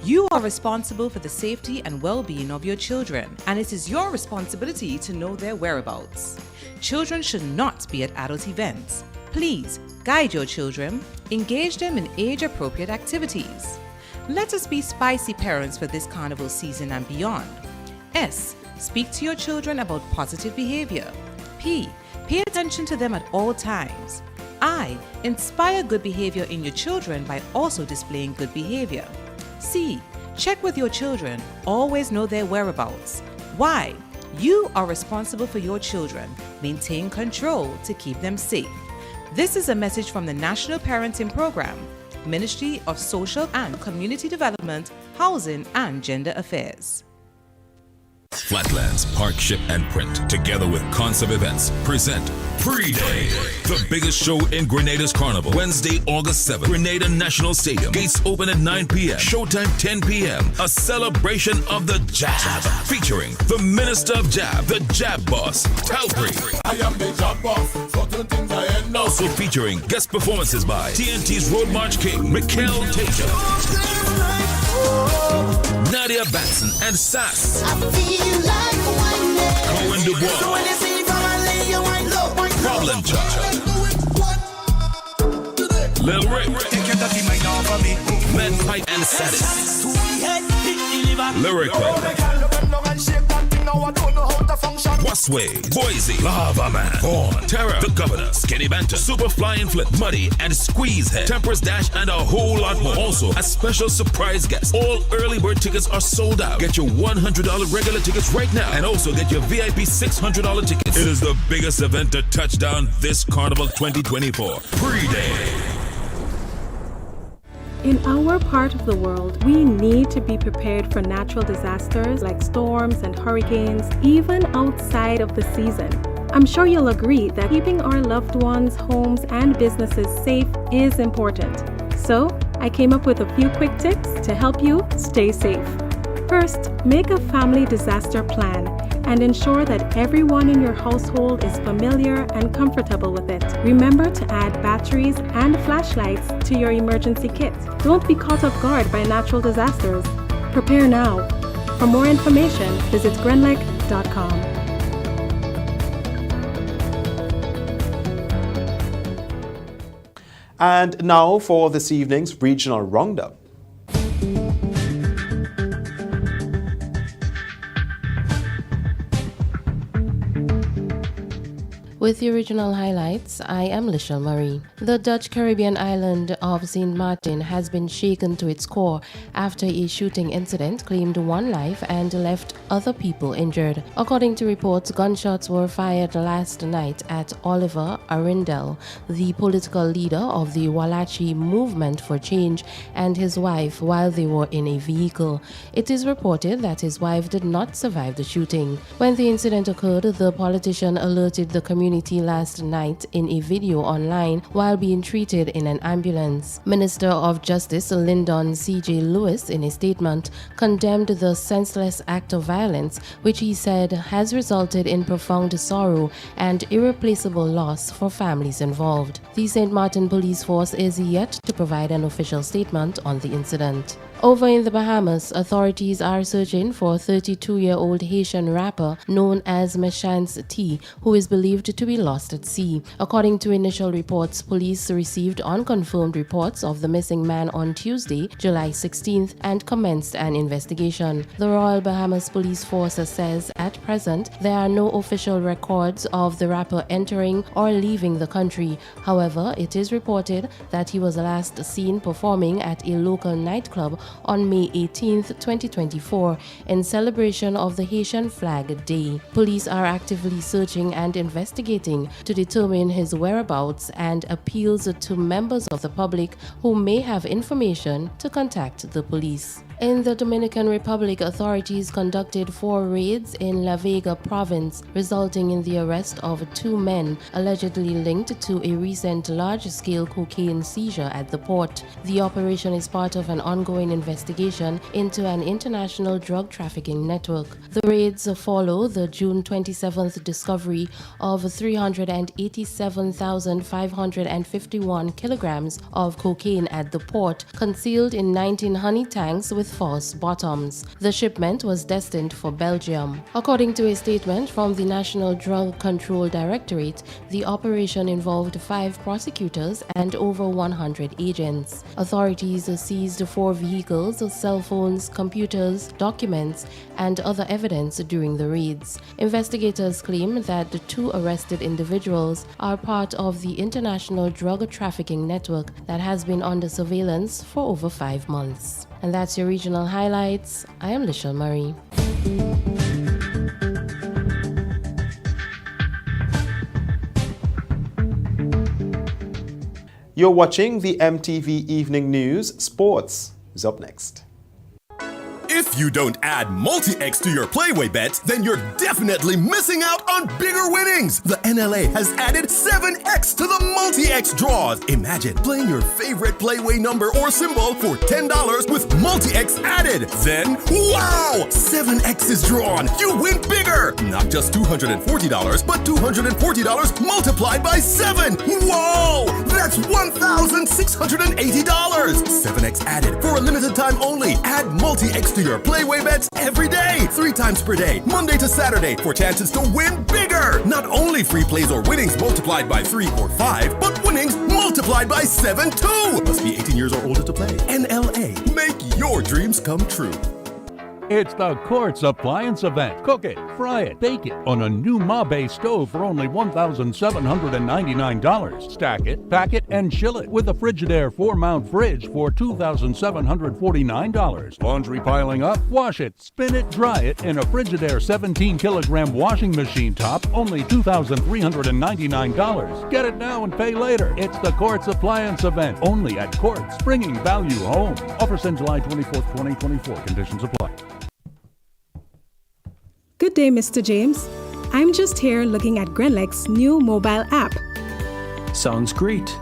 You are responsible for the safety and well-being of your children, and it is your responsibility to know their whereabouts. Children should not be at adult events. Please guide your children, engage them in age-appropriate activities. Let us be spicy parents for this carnival season and beyond. S. Speak to your children about positive behavior. P. Pay attention to them at all times. I. Inspire good behavior in your children by also displaying good behavior. C. Check with your children. Always know their whereabouts. Why? You are responsible for your children. Maintain control to keep them safe. This is a message from the National Parenting Program, Ministry of Social and Community Development, Housing and Gender Affairs. Flatlands, Park, Ship, and Print, together with Concept Events, present Pre-Day, the biggest show in Grenada's Carnival. Wednesday, August 7th, Grenada National Stadium. Gates open at 9 p.m. Showtime 10 p.m. A celebration of the Jab, featuring the Minister of Jab, the Jab Boss, Talpri. I am the Jab Boss. Certain things I end. Also featuring guest performances by TNT's Road March King, Mikhail Tasia, Nadia Batson, and Sass. Cohen Dubois. Problem Child. Lil Rick. Men Pipe and Status. Lyrical. Wasway, Boise, Lava Man, Vaughn, Terror, The Governor, Skinny Banter, Super Flying Flip, Muddy, and Squeeze Head, Temperance Dash, and a whole lot more. Also, a special surprise guest. All early bird tickets are sold out. Get your $100 regular tickets right now, and also get your VIP $600 tickets. It is the biggest event to touch down this Carnival 2024. Pre-Day. In our part of the world, we need to be prepared for natural disasters like storms and hurricanes, even outside of the season. I'm sure you'll agree that keeping our loved ones, homes, and businesses safe is important. So, I came up with a few quick tips to help you stay safe. First, make a family disaster plan and ensure that everyone in your household is familiar and comfortable with it. Remember to add batteries and flashlights to your emergency kit. Don't be caught off guard by natural disasters. Prepare now. For more information, visit grenlec.com. And now for this evening's regional roundup. With the original highlights, I am Lishel Marie. The Dutch Caribbean island of St. Martin has been shaken to its core after a shooting incident claimed one life and left other people injured. According to reports, gunshots were fired last night at Oliver Arundel, the political leader of the Wallachi Movement for Change, and his wife while they were in a vehicle. It is reported that his wife did not survive the shooting. When the incident occurred, the politician alerted the community last night in a video online while being treated in an ambulance. Minister of Justice Lyndon C.J. Lewis, in a statement, condemned the senseless act of violence, which he said has resulted in profound sorrow and irreplaceable loss for families involved. The St. Martin Police Force is yet to provide an official statement on the incident. Over in the Bahamas, authorities are searching for a 32-year-old Haitian rapper known as Mechance T, who is believed to be lost at sea. According to initial reports, police received unconfirmed reports of the missing man on Tuesday, July 16th, and commenced an investigation. The Royal Bahamas Police Force says at present there are no official records of the rapper entering or leaving the country. However, it is reported that he was last seen performing at a local nightclub on May 18, 2024, in celebration of the Haitian Flag Day. Police are actively searching and investigating to determine his whereabouts and appeals to members of the public who may have information to contact the police. In the Dominican Republic, authorities conducted 4 raids in La Vega province, resulting in the arrest of 2 men allegedly linked to a recent large-scale cocaine seizure at the port. The operation is part of an ongoing investigation into an international drug trafficking network. The raids follow the June 27th discovery of 387,551 kilograms of cocaine at the port, concealed in 19 honey tanks with false bottoms. The shipment was destined for Belgium. According to a statement from the National Drug Control Directorate, the operation involved 5 prosecutors and over 100 agents. Authorities seized 4 vehicles, cell phones, computers, documents, and other evidence during the raids. Investigators claim that the 2 arrested individuals are part of the international drug trafficking network that has been under surveillance for over 5 months. And that's your regional highlights. I am Lishel Marie. You're watching the MTV Evening News. Sports is up next. If If you don't add multi-X to your Playway bets, then you're definitely missing out on bigger winnings. The NLA has added 7X to the multi-X draws. Imagine playing your favorite Playway number or symbol for $10 with multi-X added. Then, wow! 7X is drawn. You win bigger. Not just $240, but $240 multiplied by 7. Whoa! That's $1,680. 7X added for a limited time only. Add multi-X to your Playway bets every day, 3 times per day, Monday to Saturday, for chances to win bigger. Not only free plays or winnings multiplied by 3 or 5, but winnings multiplied by 7 too. Must be 18 years or older to play. NLA, make your dreams come true. It's the Quartz Appliance Event. Cook it, fry it, bake it on a new Mabe stove for only $1,799. Stack it, pack it, and chill it with a Frigidaire 4-mount fridge for $2,749. Laundry piling up? Wash it, spin it, dry it in a Frigidaire 17-kilogram washing machine top, only $2,399. Get it now and pay later. It's the Quartz Appliance Event, only at Quartz, bringing value home. Offers end July 24th, 2024. Conditions apply. Good day, Mr. James. I'm just here looking at Grenlec's new mobile app. Sounds great.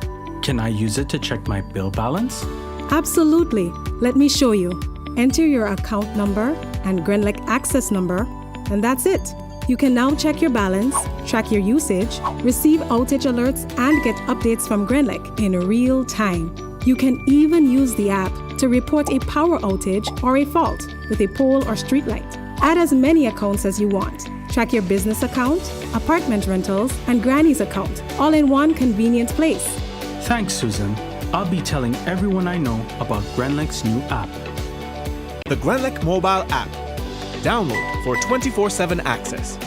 Can I use it to check my bill balance? Absolutely. Let me show you. Enter your account number and Grenlec access number, and that's it. You can now check your balance, track your usage, receive outage alerts, and get updates from Grenlec in real time. You can even use the app to report a power outage or a fault with a pole or street light. Add as many accounts as you want. Track your business account, apartment rentals, and Granny's account, all in one convenient place. Thanks, Susan. I'll be telling everyone I know about Grenlec's new app. The Grenlec mobile app. Download for 24/7 access.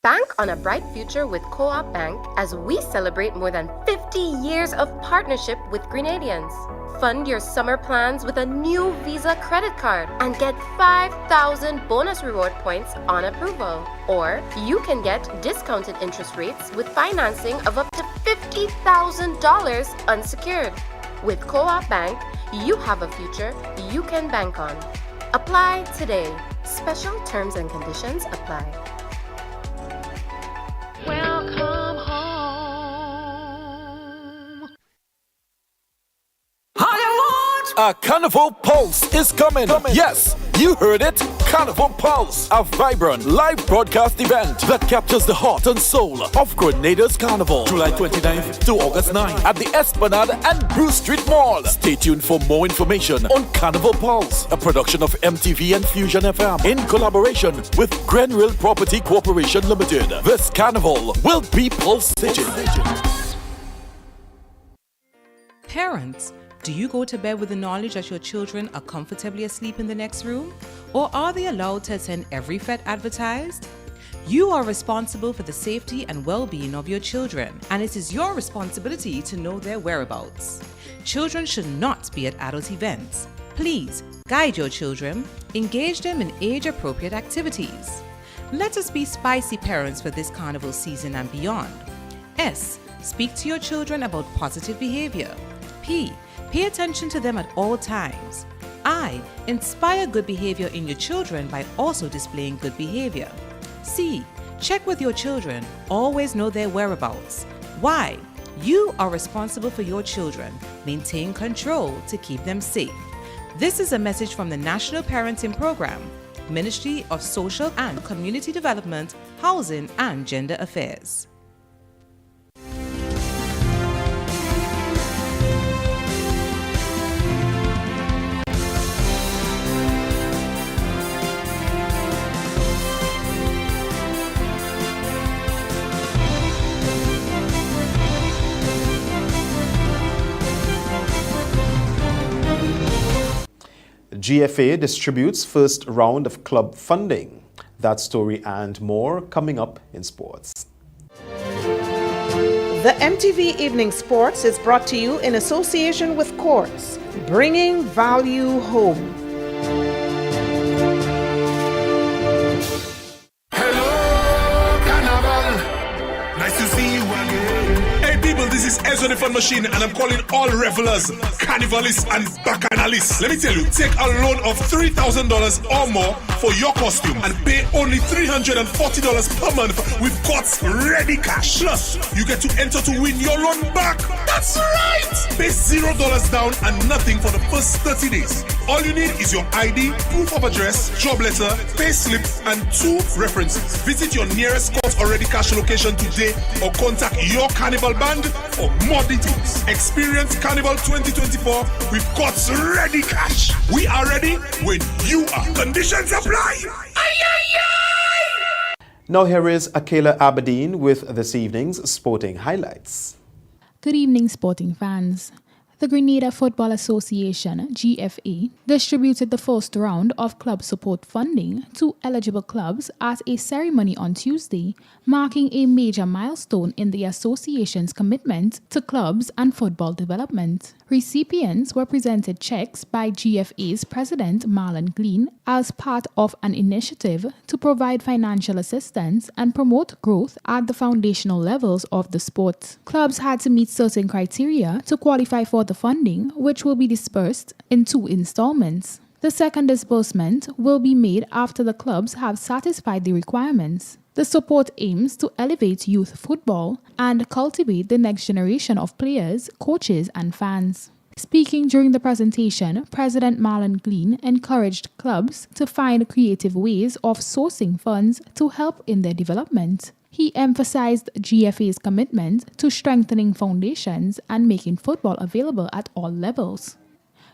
Bank on a bright future with Co-op Bank as we celebrate more than 50 years of partnership with Grenadians. Fund your summer plans with a new Visa credit card and get 5,000 bonus reward points on approval. Or you can get discounted interest rates with financing of up to $50,000 unsecured. With Co-op Bank, you have a future you can bank on. Apply today. Special terms and conditions apply. Welcome home. A Carnival Pulse is coming. Yes, you heard it. Carnival Pulse, a vibrant live broadcast event that captures the heart and soul of Grenada's Carnival. July 29th to August 9th at the Esplanade and Bruce Street Mall. Stay tuned for more information on Carnival Pulse, a production of MTV and Fusion FM in collaboration with Grenville Property Corporation Limited. This carnival will be pulsating. Parents, do you go to bed with the knowledge that your children are comfortably asleep in the next room? Or are they allowed to attend every fete advertised? You are responsible for the safety and well-being of your children, and it is your responsibility to know their whereabouts. Children should not be at adult events. Please guide your children, engage them in age-appropriate activities. Let us be spicy parents for this carnival season and beyond. S. Speak to your children about positive behavior. P. Pay attention to them at all times. I. Inspire good behavior in your children by also displaying good behavior. C. Check with your children. Always know their whereabouts. Why? You are responsible for your children. Maintain control to keep them safe. This is a message from the National Parenting Program, Ministry of Social and Community Development, Housing and Gender Affairs. GFA distributes first round of club funding. That story and more coming up in sports. The MTV Evening Sports is brought to you in association with Courts, bringing value home. Nice to see you again. Hey people, this is Ezra the Fun Machine and I'm calling all revelers, carnivalists and bacchanalists. Let me tell you, take a loan of $3,000 or more for your costume and pay only $340 per month with God's ready cash. Plus, you get to enter to win your loan back. That's right! Pay $0 down and nothing for the first 30 days. All you need is your ID, proof of address, job letter, pay slip, and 2 references. Visit your nearest Court Already Cash location today or contact your Carnival band for more details. Experience Carnival 2024 with God's Ready Cash. We are ready when you are. Conditions apply. Now here is Akela Aberdeen with this evening's sporting highlights. Good evening, sporting fans. The Grenada Football Association, GFA, distributed the first round of club support funding to eligible clubs at a ceremony on Tuesday, marking a major milestone in the association's commitment to clubs and football development. Recipients were presented checks by GFA's president Marlon Glean as part of an initiative to provide financial assistance and promote growth at the foundational levels of the sport. Clubs had to meet certain criteria to qualify for the funding, which will be dispersed in 2 installments. The second disbursement will be made after the clubs have satisfied the requirements. The support aims to elevate youth football and cultivate the next generation of players, coaches, and fans. Speaking during the presentation, President Marlon Glean encouraged clubs to find creative ways of sourcing funds to help in their development. He emphasized GFA's commitment to strengthening foundations and making football available at all levels.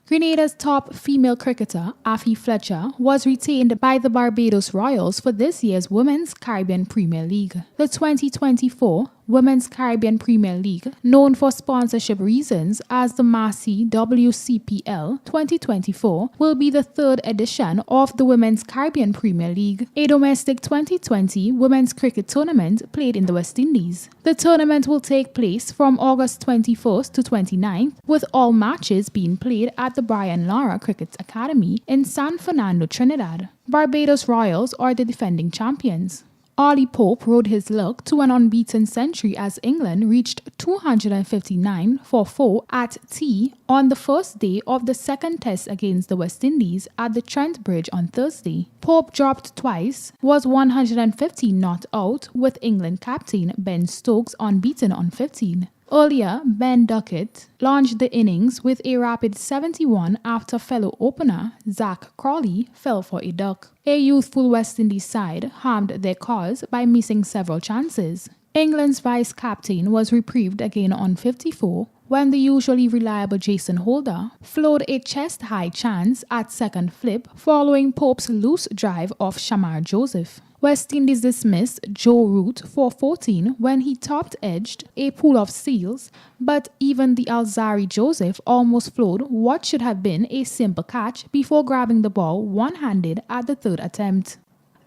Grenada's top female cricketer, Afi Fletcher, was retained by the Barbados Royals for this year's Women's Caribbean Premier League. The 2024 Women's Caribbean Premier League, known for sponsorship reasons as the Marcy WCPL 2024, will be the 3rd edition of the Women's Caribbean Premier League, a domestic 2020 women's cricket tournament played in the West Indies. The tournament will take place from August 21st to 29th, with all matches being played at the Brian Lara Cricket Academy in San Fernando, Trinidad. Barbados Royals are the defending champions. Ollie Pope rode his luck to an unbeaten century as England reached 259 for 4 at tea on the first day of the second test against the West Indies at the Trent Bridge on Thursday. Pope dropped twice, was 115 not out, with England captain Ben Stokes unbeaten on 15. Earlier, Ben Duckett launched the innings with a rapid 71 after fellow opener Zach Crawley fell for a duck. A youthful West Indies side harmed their cause by missing several chances. England's vice-captain was reprieved again on 54 when the usually reliable Jason Holder flowed a chest-high chance at second flip following Pope's loose drive off Shamar Joseph. West Indies dismissed Joe Root for 14 when he top-edged a pool of seals, but even the Alzari Joseph almost flowed what should have been a simple catch before grabbing the ball one-handed at the 3rd attempt.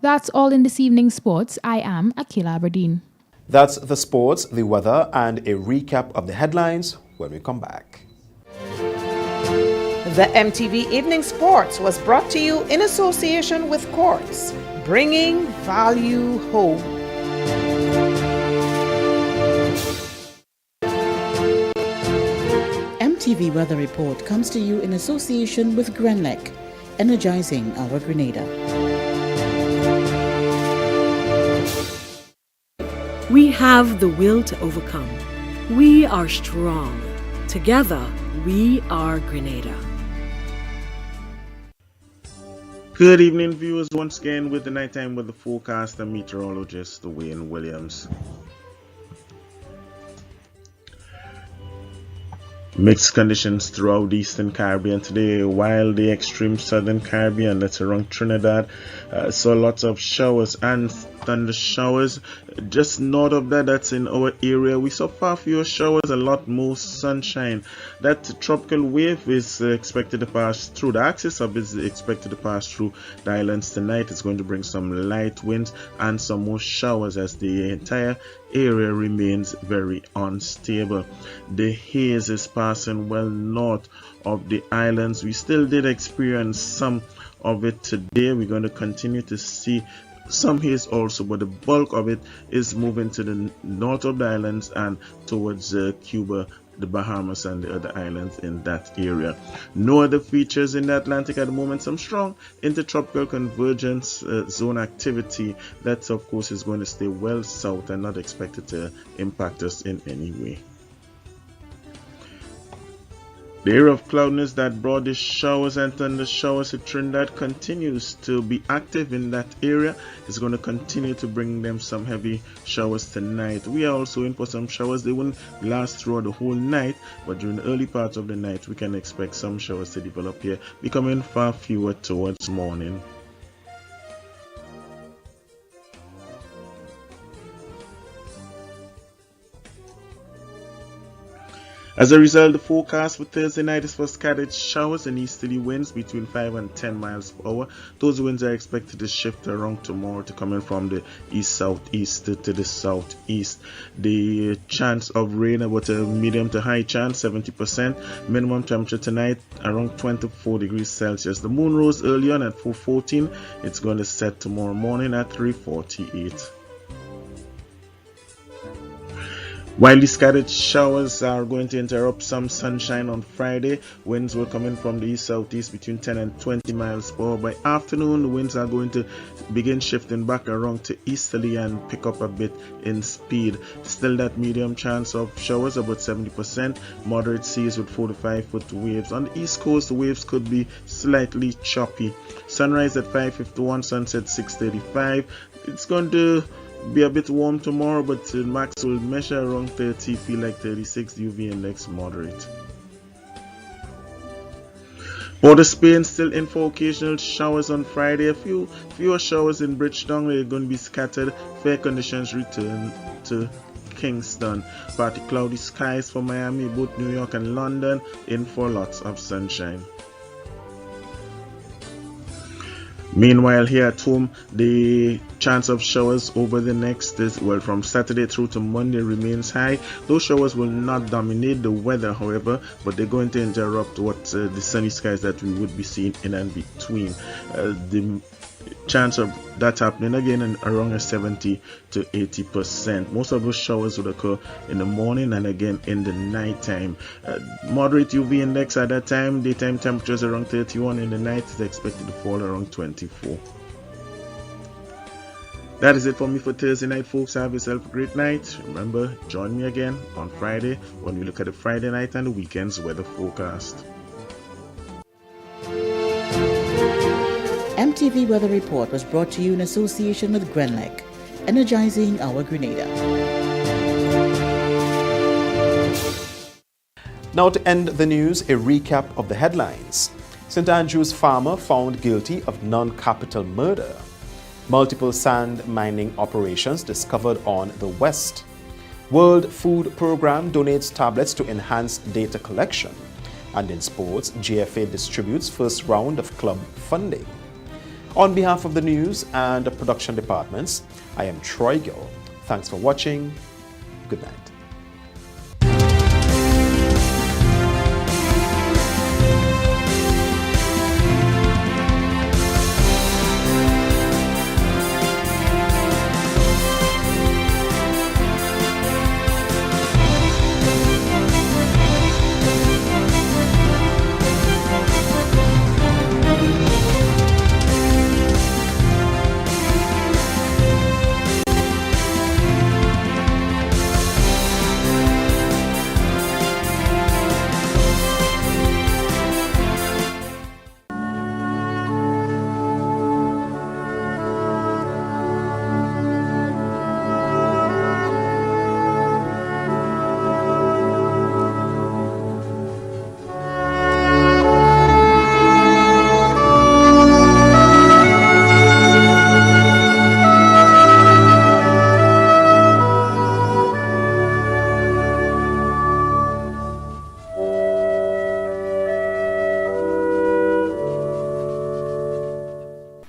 That's all in this evening's sports. I am Akila Aberdeen. That's the sports, the weather, and a recap of the headlines when we come back. The MTV Evening Sports was brought to you in association with Courts, bringing value home. MTV Weather Report comes to you in association with Grenlec, energizing our Grenada. We have the will to overcome. We are strong. Together, we are Grenada. Good evening, viewers. Once again with the nighttime weather forecast and meteorologist Wayne Williams. Mixed conditions throughout the Eastern Caribbean today, while the extreme Southern Caribbean, that's around Trinidad, saw lots of showers and thunder showers. Just north of that, that's in our area, we saw far fewer showers, a lot more sunshine. That tropical wave is expected to pass through. The axis of it is expected to pass through the islands tonight. It's going to bring some light winds and some more showers as the entire area remains very unstable. The haze is passing well north of the islands. We still did experience some of it today. We're going to continue to see some haze also, but the bulk of it is moving to the north of the islands and towards Cuba, the Bahamas, and the other islands in that area. No other features in the Atlantic at the moment. Some strong intertropical convergence zone activity that of course is going to stay well south and not expected to impact us in any way. The area of cloudiness that brought the showers and thunder showers to Trinidad continues to be active in that area. It's going to continue to bring them some heavy showers tonight. We are also in for some showers. They won't last throughout the whole night, but during the early part of the night we can expect some showers to develop here, becoming far fewer towards morning. As a result, the forecast for Thursday night is for scattered showers and easterly winds between 5 and 10 miles per hour. Those winds are expected to shift around tomorrow to coming from the east-southeast to the southeast. The chance of rain about a medium to high chance, 70%. Minimum temperature tonight around 24 degrees Celsius. The moon rose early on at 4:14. It's going to set tomorrow morning at 3:48. While the scattered showers are going to interrupt some sunshine on Friday, winds will come in from the east-southeast between 10 and 20 miles per hour. By afternoon, the winds are going to begin shifting back around to easterly and pick up a bit in speed. Still that medium chance of showers, about 70%. Moderate seas with 4 to 5 foot waves. On the east coast, the waves could be slightly choppy. Sunrise at 5:51, sunset 6:35. It's going to be a bit warm tomorrow, but the max will measure around 30, feel like 36. UV index moderate. Port of Spain still in for occasional showers on Friday. A fewer showers in Bridgetown. They're going to be scattered. Fair conditions return to Kingston. Partly cloudy skies for Miami, both New York and London in for lots of sunshine. Meanwhile, here at home, the chance of showers over the next from Saturday through to Monday remains high. Those showers will not dominate the weather, however, but they're going to interrupt the sunny skies that we would be seeing in and between. The chance of that happening again and around a 70 to 80%. Most of those showers would occur in the morning and again in the night time. Moderate UV index at that time. Daytime temperatures around 31. In the night is expected to fall around 24. That is it for me for Thursday night, folks. Have yourself a great night. Remember, join me again on Friday when we look at the Friday night and the weekend's weather forecast. MTV Weather Report was brought to you in association with Grenlec, energizing our Grenada. Now to end the news, a recap of the headlines. St. Andrew's farmer found guilty of non-capital murder. Multiple sand mining operations discovered on the West. World Food Programme donates tablets to enhance data collection. And in sports, GFA distributes first round of club funding. On behalf of the news and the production departments, I am Troy Gill. Thanks for watching. Good night.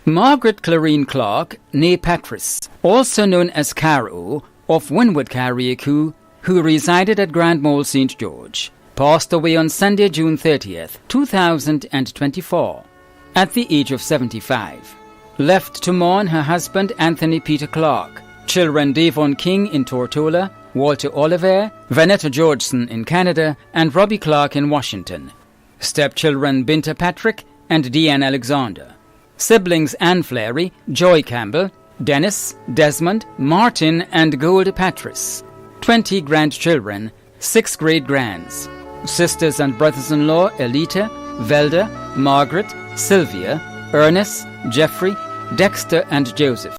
Margaret Clarine Clark, née Patris, also known as Caro, of Winwood, Carriacou, who resided at Grand Mole St. George, passed away on Sunday, June 30th, 2024, at the age of 75. Left to mourn her husband Anthony Peter Clark, children Davon King in Tortola, Walter Oliver, Vanetta Georgeson in Canada, and Robbie Clark in Washington. Stepchildren Binta Patrick and Deanne Alexander. Siblings Anne Fleury, Joy Campbell, Dennis, Desmond, Martin, and Gold Patris. 20 grandchildren, 6 great-grands. Sisters and brothers-in-law Elita, Velda, Margaret, Sylvia, Ernest, Jeffrey, Dexter, and Joseph.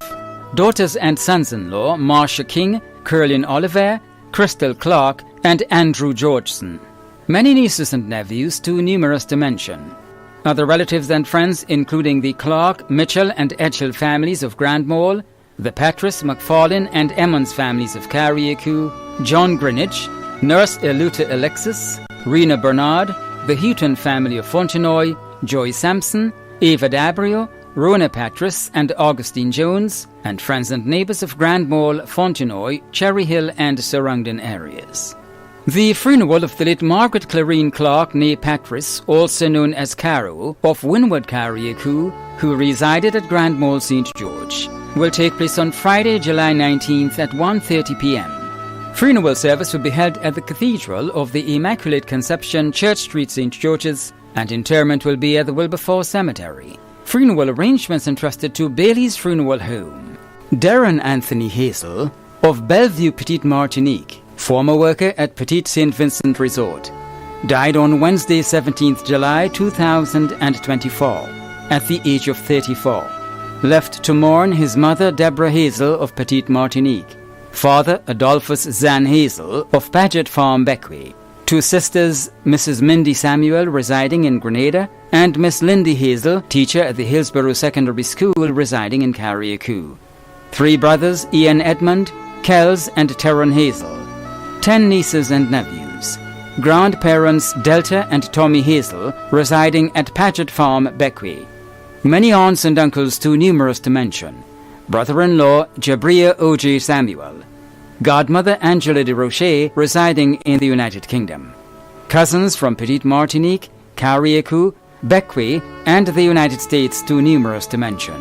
Daughters and sons-in-law Marsha King, Curlin Oliver, Crystal Clark, and Andrew Georgeson. Many nieces and nephews, too numerous to mention. Other relatives and friends including the Clark, Mitchell, and Edghill families of Grand Mole, the Patris, McFarlane, and Emmons families of Carriacou, John Greenwich, Nurse Eluta Alexis, Rena Bernard, the Houghton family of Fontenoy, Joy Sampson, Ava Dabrio, Rona Patris, and Augustine Jones, and friends and neighbours of Grand Mole, Fontenoy, Cherry Hill, and surrounding areas. The funeral of the late Margaret Clarine Clark, née Patris, also known as Caro, of Winwood, Carriacou, who resided at Grand Mole St. George, will take place on Friday, July 19th at 1:30 p.m. Funeral service will be held at the Cathedral of the Immaculate Conception, Church Street, St. George's, and interment will be at the Wilberforce Cemetery. Funeral arrangements entrusted to Bailey's Funeral Home. Darren Anthony Hazel, of Bellevue, Petite Martinique, former worker at Petite St. Vincent Resort, died on Wednesday, 17th July 2024, at the age of 34. Left to mourn his mother Deborah Hazel of Petite Martinique, father Adolphus Zan Hazel of Paget Farm, Beckway, 2 sisters Mrs. Mindy Samuel residing in Grenada, and Miss Lindy Hazel, teacher at the Hillsborough Secondary School residing in Carriacou. 3 brothers Ian Edmund, Kells, and Teron Hazel. 10 nieces and nephews. Grandparents Delta and Tommy Hazel residing at Paget Farm, Beckway. Many aunts and uncles too numerous to mention. Brother-in-law Jabria O.J. Samuel. Godmother Angela de Rocher residing in the United Kingdom. Cousins from Petite Martinique, Carriacou, Beckway, and the United States too numerous to mention.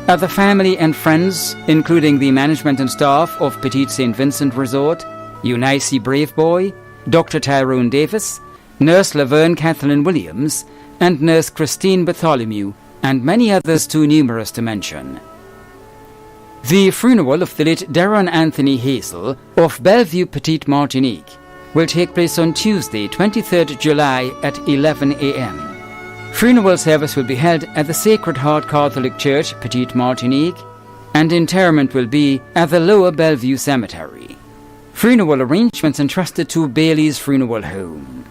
Other family and friends, including the management and staff of Petite St. Vincent Resort, Eunice Braveboy, Dr. Tyrone Davis, Nurse Laverne Kathleen Williams, and Nurse Christine Bartholomew, and many others too numerous to mention. The funeral of the late Darren Anthony Hazel of Bellevue, Petite Martinique, will take place on Tuesday, 23rd July at 11 a.m. Funeral service will be held at the Sacred Heart Catholic Church, Petite Martinique, and interment will be at the Lower Bellevue Cemetery. Funeral arrangements entrusted to Bailey's Funeral Home.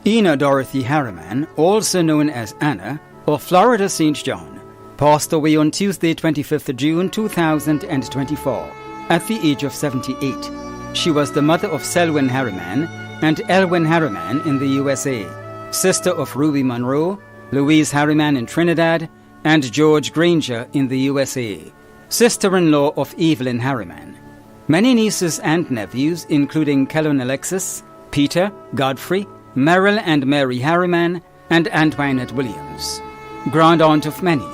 Ina Dorothy Harriman, also known as Anna, of Florida St. John, passed away on Tuesday, 25th June 2024, at the age of 78. She was the mother of Selwyn Harriman and Elwyn Harriman in the USA, sister of Ruby Monroe, Louise Harriman in Trinidad, and George Granger in the USA, sister-in-law of Evelyn Harriman. Many nieces and nephews, including Kellen Alexis, Peter, Godfrey, Merrill and Mary Harriman, and Antoinette Williams. Grand aunt of many.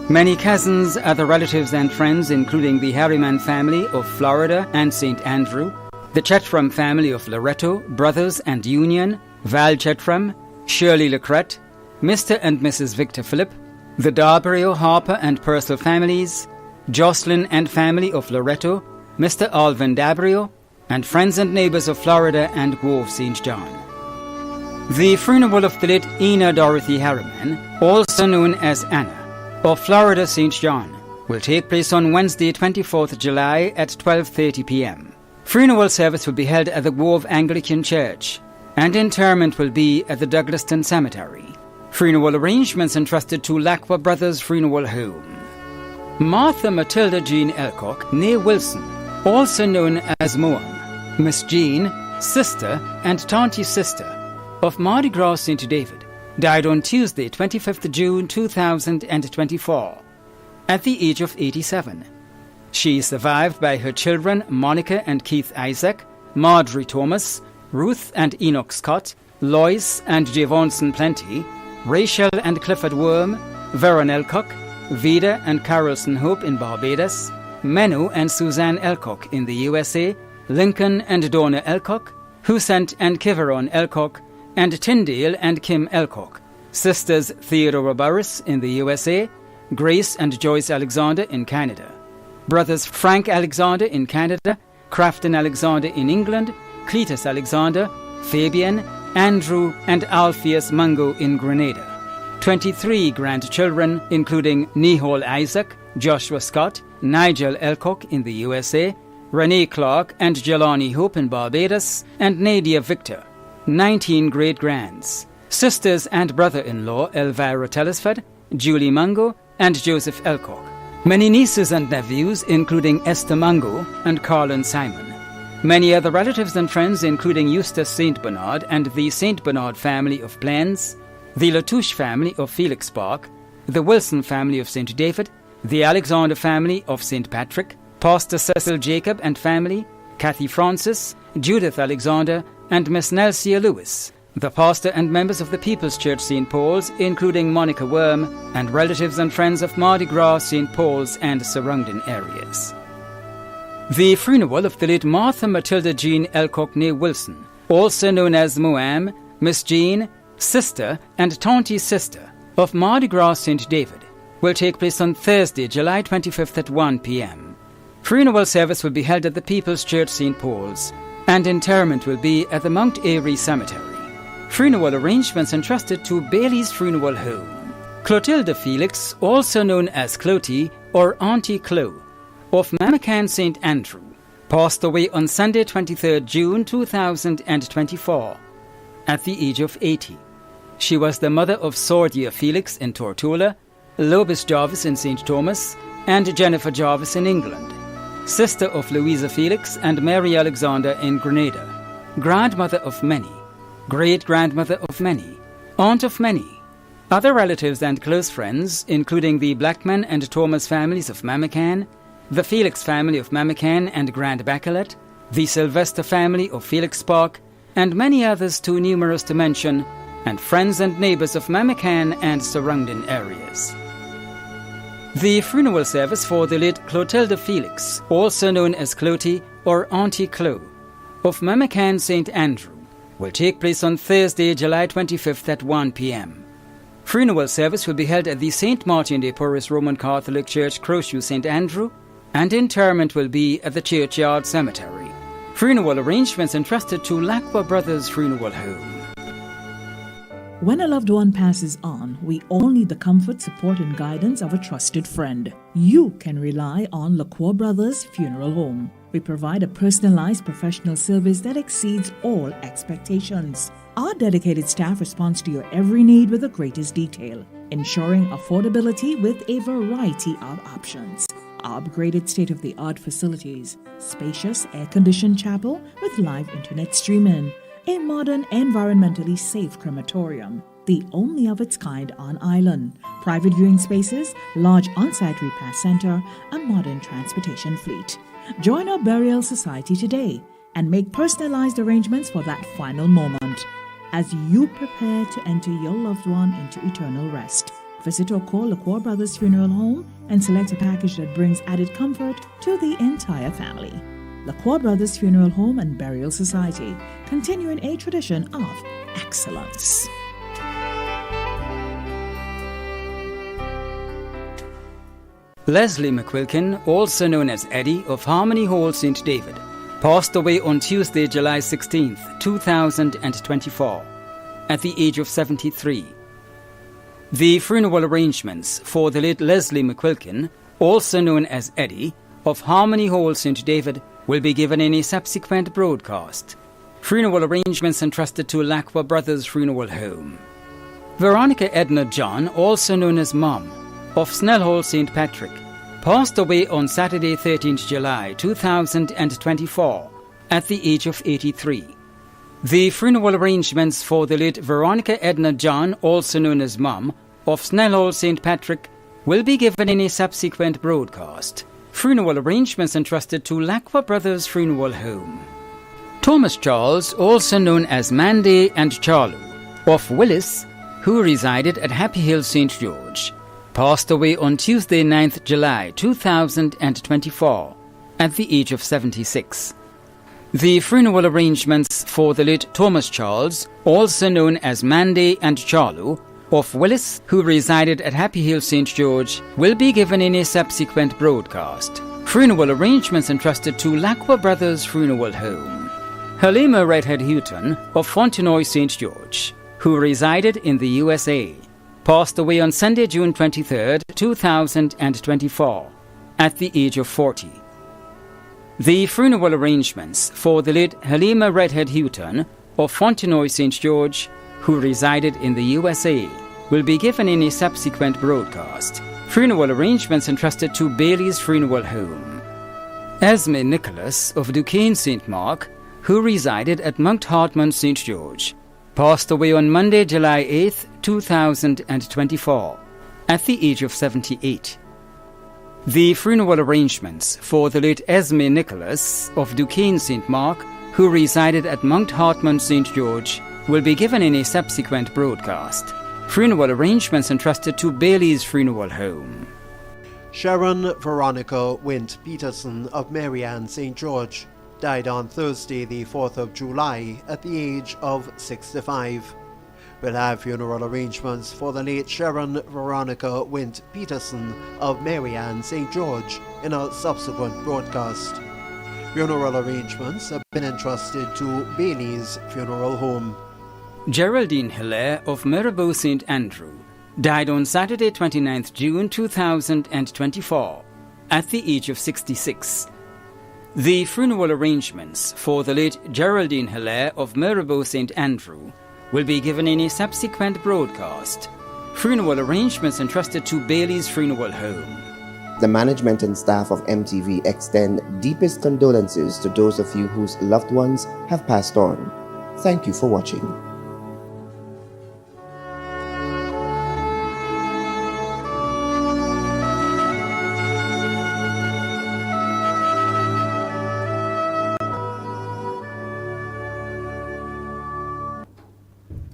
Many cousins, other relatives and friends, including the Harriman family of Florida and St. Andrew, the Chetram family of Loretto, Brothers and Union, Val Chetram, Shirley Lecrette, Mr. and Mrs. Victor Phillip, the Darbario, Harper and Purcell families, Jocelyn and family of Loretto, Mr. Alvin Dabrio, and friends and neighbors of Florida and Grove St. John. The funeral of the late Ina Dorothy Harriman, also known as Anna, of Florida St. John, will take place on Wednesday, 24th July at 12:30 p.m. Funeral service will be held at the Grove Anglican Church, and interment will be at the Douglaston Cemetery. Funeral arrangements entrusted to Lacqua Brothers Funeral Home. Martha Matilda Jean Elcock, née Wilson, also known as Moam, Miss Jean, sister and Tante's sister of Mardi Gras St. David, died on Tuesday, 25th June 2024, at the age of 87. She is survived by her children Monica and Keith Isaac, Marjorie Thomas, Ruth and Enoch Scott, Lois and Javonson Plenty, Rachel and Clifford Worm, Veron Elcock, Vida and Carolson Hope in Barbados, Menno and Suzanne Elcock in the USA, Lincoln and Donna Elcock, Husant and Kiveron Elcock, and Tyndale and Kim Elcock, sisters Theodora Burris in the USA, Grace and Joyce Alexander in Canada, brothers Frank Alexander in Canada, Crafton Alexander in England, Cletus Alexander, Fabian, Andrew and Alpheus Mungo in Grenada, 23 grandchildren including Nihal Isaac, Joshua Scott, Nigel Elcock in the USA, Renee Clark and Jelani Hope in Barbados, and Nadia Victor, 19 great-grands, sisters and brother-in-law Elvira Telesford, Julie Mungo, and Joseph Elcock, many nieces and nephews including Esther Mungo and Carlin Simon, many other relatives and friends including Eustace St. Bernard and the St. Bernard family of Plains, the Latouche family of Felix Park, the Wilson family of St. David, the Alexander family of St. Patrick, Pastor Cecil Jacob and family, Kathy Francis, Judith Alexander, and Miss Nelsia Lewis, the pastor and members of the People's Church St. Paul's, including Monica Worm, and relatives and friends of Mardi Gras, St. Paul's, and surrounding areas. The funeral of the late Martha Matilda Jean Elcock-née Wilson, also known as Moam, Miss Jean, sister and Tante's sister of Mardi Gras St. David, will take place on Thursday, July 25th at 1 p.m. Funeral service will be held at the People's Church St. Paul's, and interment will be at the Mount Airy Cemetery. Funeral arrangements entrusted to Bailey's Funeral Home. Clotilda Felix, also known as Clotie or Auntie Clo, of Mamacan St. Andrew, passed away on Sunday 23rd June 2024 at the age of 80. She was the mother of Sordia Felix in Tortola, Lobis Jarvis in St. Thomas, and Jennifer Jarvis in England, sister of Louisa Felix and Mary Alexander in Grenada, grandmother of many, great-grandmother of many, aunt of many, other relatives and close friends, including the Blackman and Thomas families of Mamacan, the Felix family of Mamacan and Grand Bacalet, the Sylvester family of Felix Park, and many others too numerous to mention, and friends and neighbors of Mamacan and surrounding areas. The funeral service for the late Clotilda Felix, also known as Clotie or Auntie Clo, of Mamacan St. Andrew, will take place on Thursday, July 25th at 1 p.m. Funeral service will be held at the St. Martin de Porres Roman Catholic Church, Crowshoe, St. Andrew, and interment will be at the Churchyard Cemetery. Funeral arrangements entrusted to Lacqua Brothers Funeral Home. When a loved one passes on, we all need the comfort, support, and guidance of a trusted friend. You can rely on Lacqua Brothers Funeral Home. We provide a personalized professional service that exceeds all expectations. Our dedicated staff responds to your every need with the greatest detail, ensuring affordability with a variety of options. Our upgraded state-of-the-art facilities, spacious air-conditioned chapel with live internet streaming, a modern, environmentally safe crematorium, the only of its kind on island, private viewing spaces, large on-site repast center, a modern transportation fleet. Join our burial society today and make personalized arrangements for that final moment as you prepare to enter your loved one into eternal rest. Visit or call Lacqua Brothers Funeral Home and select a package that brings added comfort to the entire family. Lacqua Brothers Funeral Home and Burial Society, continuing a tradition of excellence. Leslie McQuilkin, also known as Eddie of Harmony Hall, St. David, passed away on Tuesday, July 16th, 2024, at the age of 73. The funeral arrangements for the late Leslie McQuilkin, also known as Eddie, of Harmony Hall, St. David, will be given in a subsequent broadcast. Funeral arrangements entrusted to Lacqua Brothers Funeral Home. Veronica Edna John, also known as Mom, of Snell Hall, St. Patrick, passed away on Saturday, 13th July 2024, at the age of 83. The funeral arrangements for the late Veronica Edna John, also known as Mom, of Snell Hall, St. Patrick, will be given in a subsequent broadcast. Funeral arrangements entrusted to Lacqua Brothers Funeral Home. Thomas Charles, also known as Mandy and Charlo, of Willis, who resided at Happy Hill, St. George, passed away on Tuesday, 9th July 2024, at the age of 76. The funeral arrangements for the late Thomas Charles, also known as Mandy and Charlo, of Willis, who resided at Happy Hill, St. George, will be given in a subsequent broadcast. Funeral arrangements entrusted to Lacqua Brothers Funeral Home. Halima Redhead Houghton of Fontenoy, St. George, who resided in the USA, passed away on Sunday, June 23, 2024, at the age of 40. The funeral arrangements for the late Halima Redhead Houghton of Fontenoy, St. George, who resided in the USA, will be given in a subsequent broadcast. Funeral arrangements entrusted to Bailey's Funeral Home. Esme Nicholas of Duquesne, St. Mark, who resided at Mount Hartman, St. George, passed away on Monday, July 8, 2024, at the age of 78. The funeral arrangements for the late Esme Nicholas of Duquesne, St. Mark, who resided at Mount Hartman, St. George, will be given in a subsequent broadcast. Funeral arrangements entrusted to Bailey's Funeral Home. Sharon Veronica Wint Peterson of Marianne, St. George, died on Thursday, the 4th of July, at the age of 65. We'll have funeral arrangements for the late Sharon Veronica Wint Peterson of Marianne, St. George, in a subsequent broadcast. Funeral arrangements have been entrusted to Bailey's Funeral Home. Geraldine Hilaire of Mirabeau, St. Andrew, died on Saturday, 29th June 2024, at the age of 66. The funeral arrangements for the late Geraldine Hilaire of Mirabeau, St. Andrew, will be given in a subsequent broadcast. Funeral arrangements entrusted to Bailey's Funeral Home. The management and staff of MTV extend deepest condolences to those of you whose loved ones have passed on. Thank you for watching.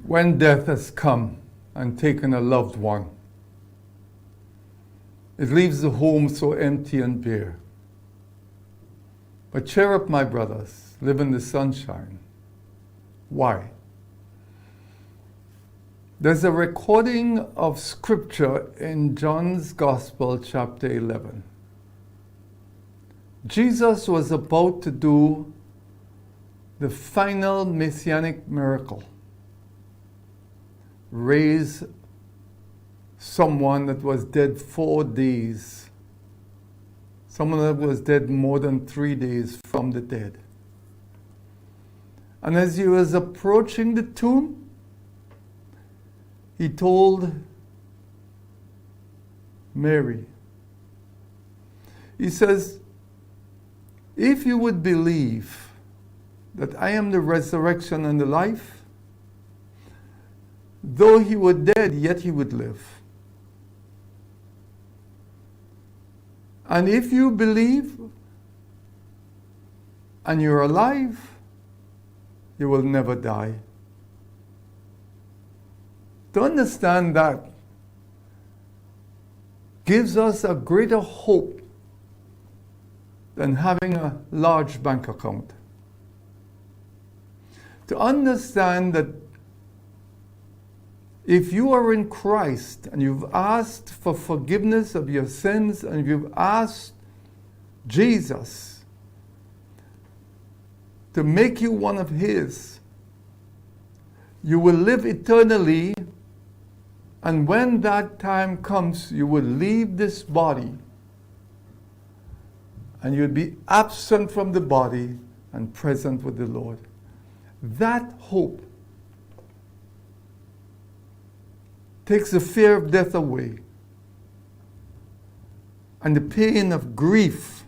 When death has come and taken a loved one, it leaves the home so empty and bare. But cheer up, my brothers, live in the sunshine. Why? There's a recording of scripture in John's Gospel, chapter 11. Jesus was about to do the final messianic miracle. Raise someone that was dead 4 days, someone that was dead more than 3 days from the dead. And as he was approaching the tomb, he told Mary, he says, if you would believe that I am the resurrection and the life, though he were dead, yet he would live. And if you believe and you're alive, you will never die. To understand that gives us a greater hope than having a large bank account. To understand that if you are in Christ and you've asked for forgiveness of your sins and you've asked Jesus to make you one of His, you will live eternally, and when that time comes, you will leave this body and you'll be absent from the body and present with the Lord. That hope takes the fear of death away and the pain of grief.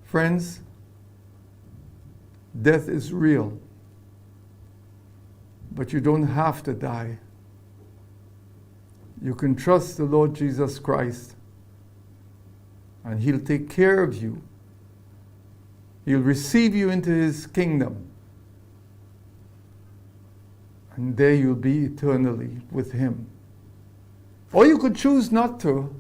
Friends, death is real, But you don't have to die. You can trust the Lord Jesus Christ, and He'll take care of you. He'll receive you into His kingdom, and there you'll be eternally with Him. Or you could choose not to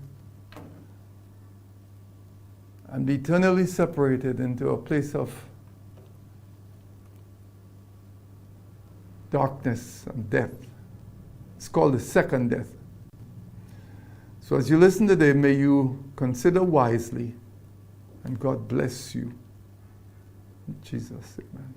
and be eternally separated into a place of darkness and death. It's called the second death. So as you listen today, may you consider wisely, and God bless you. In Jesus' name, amen.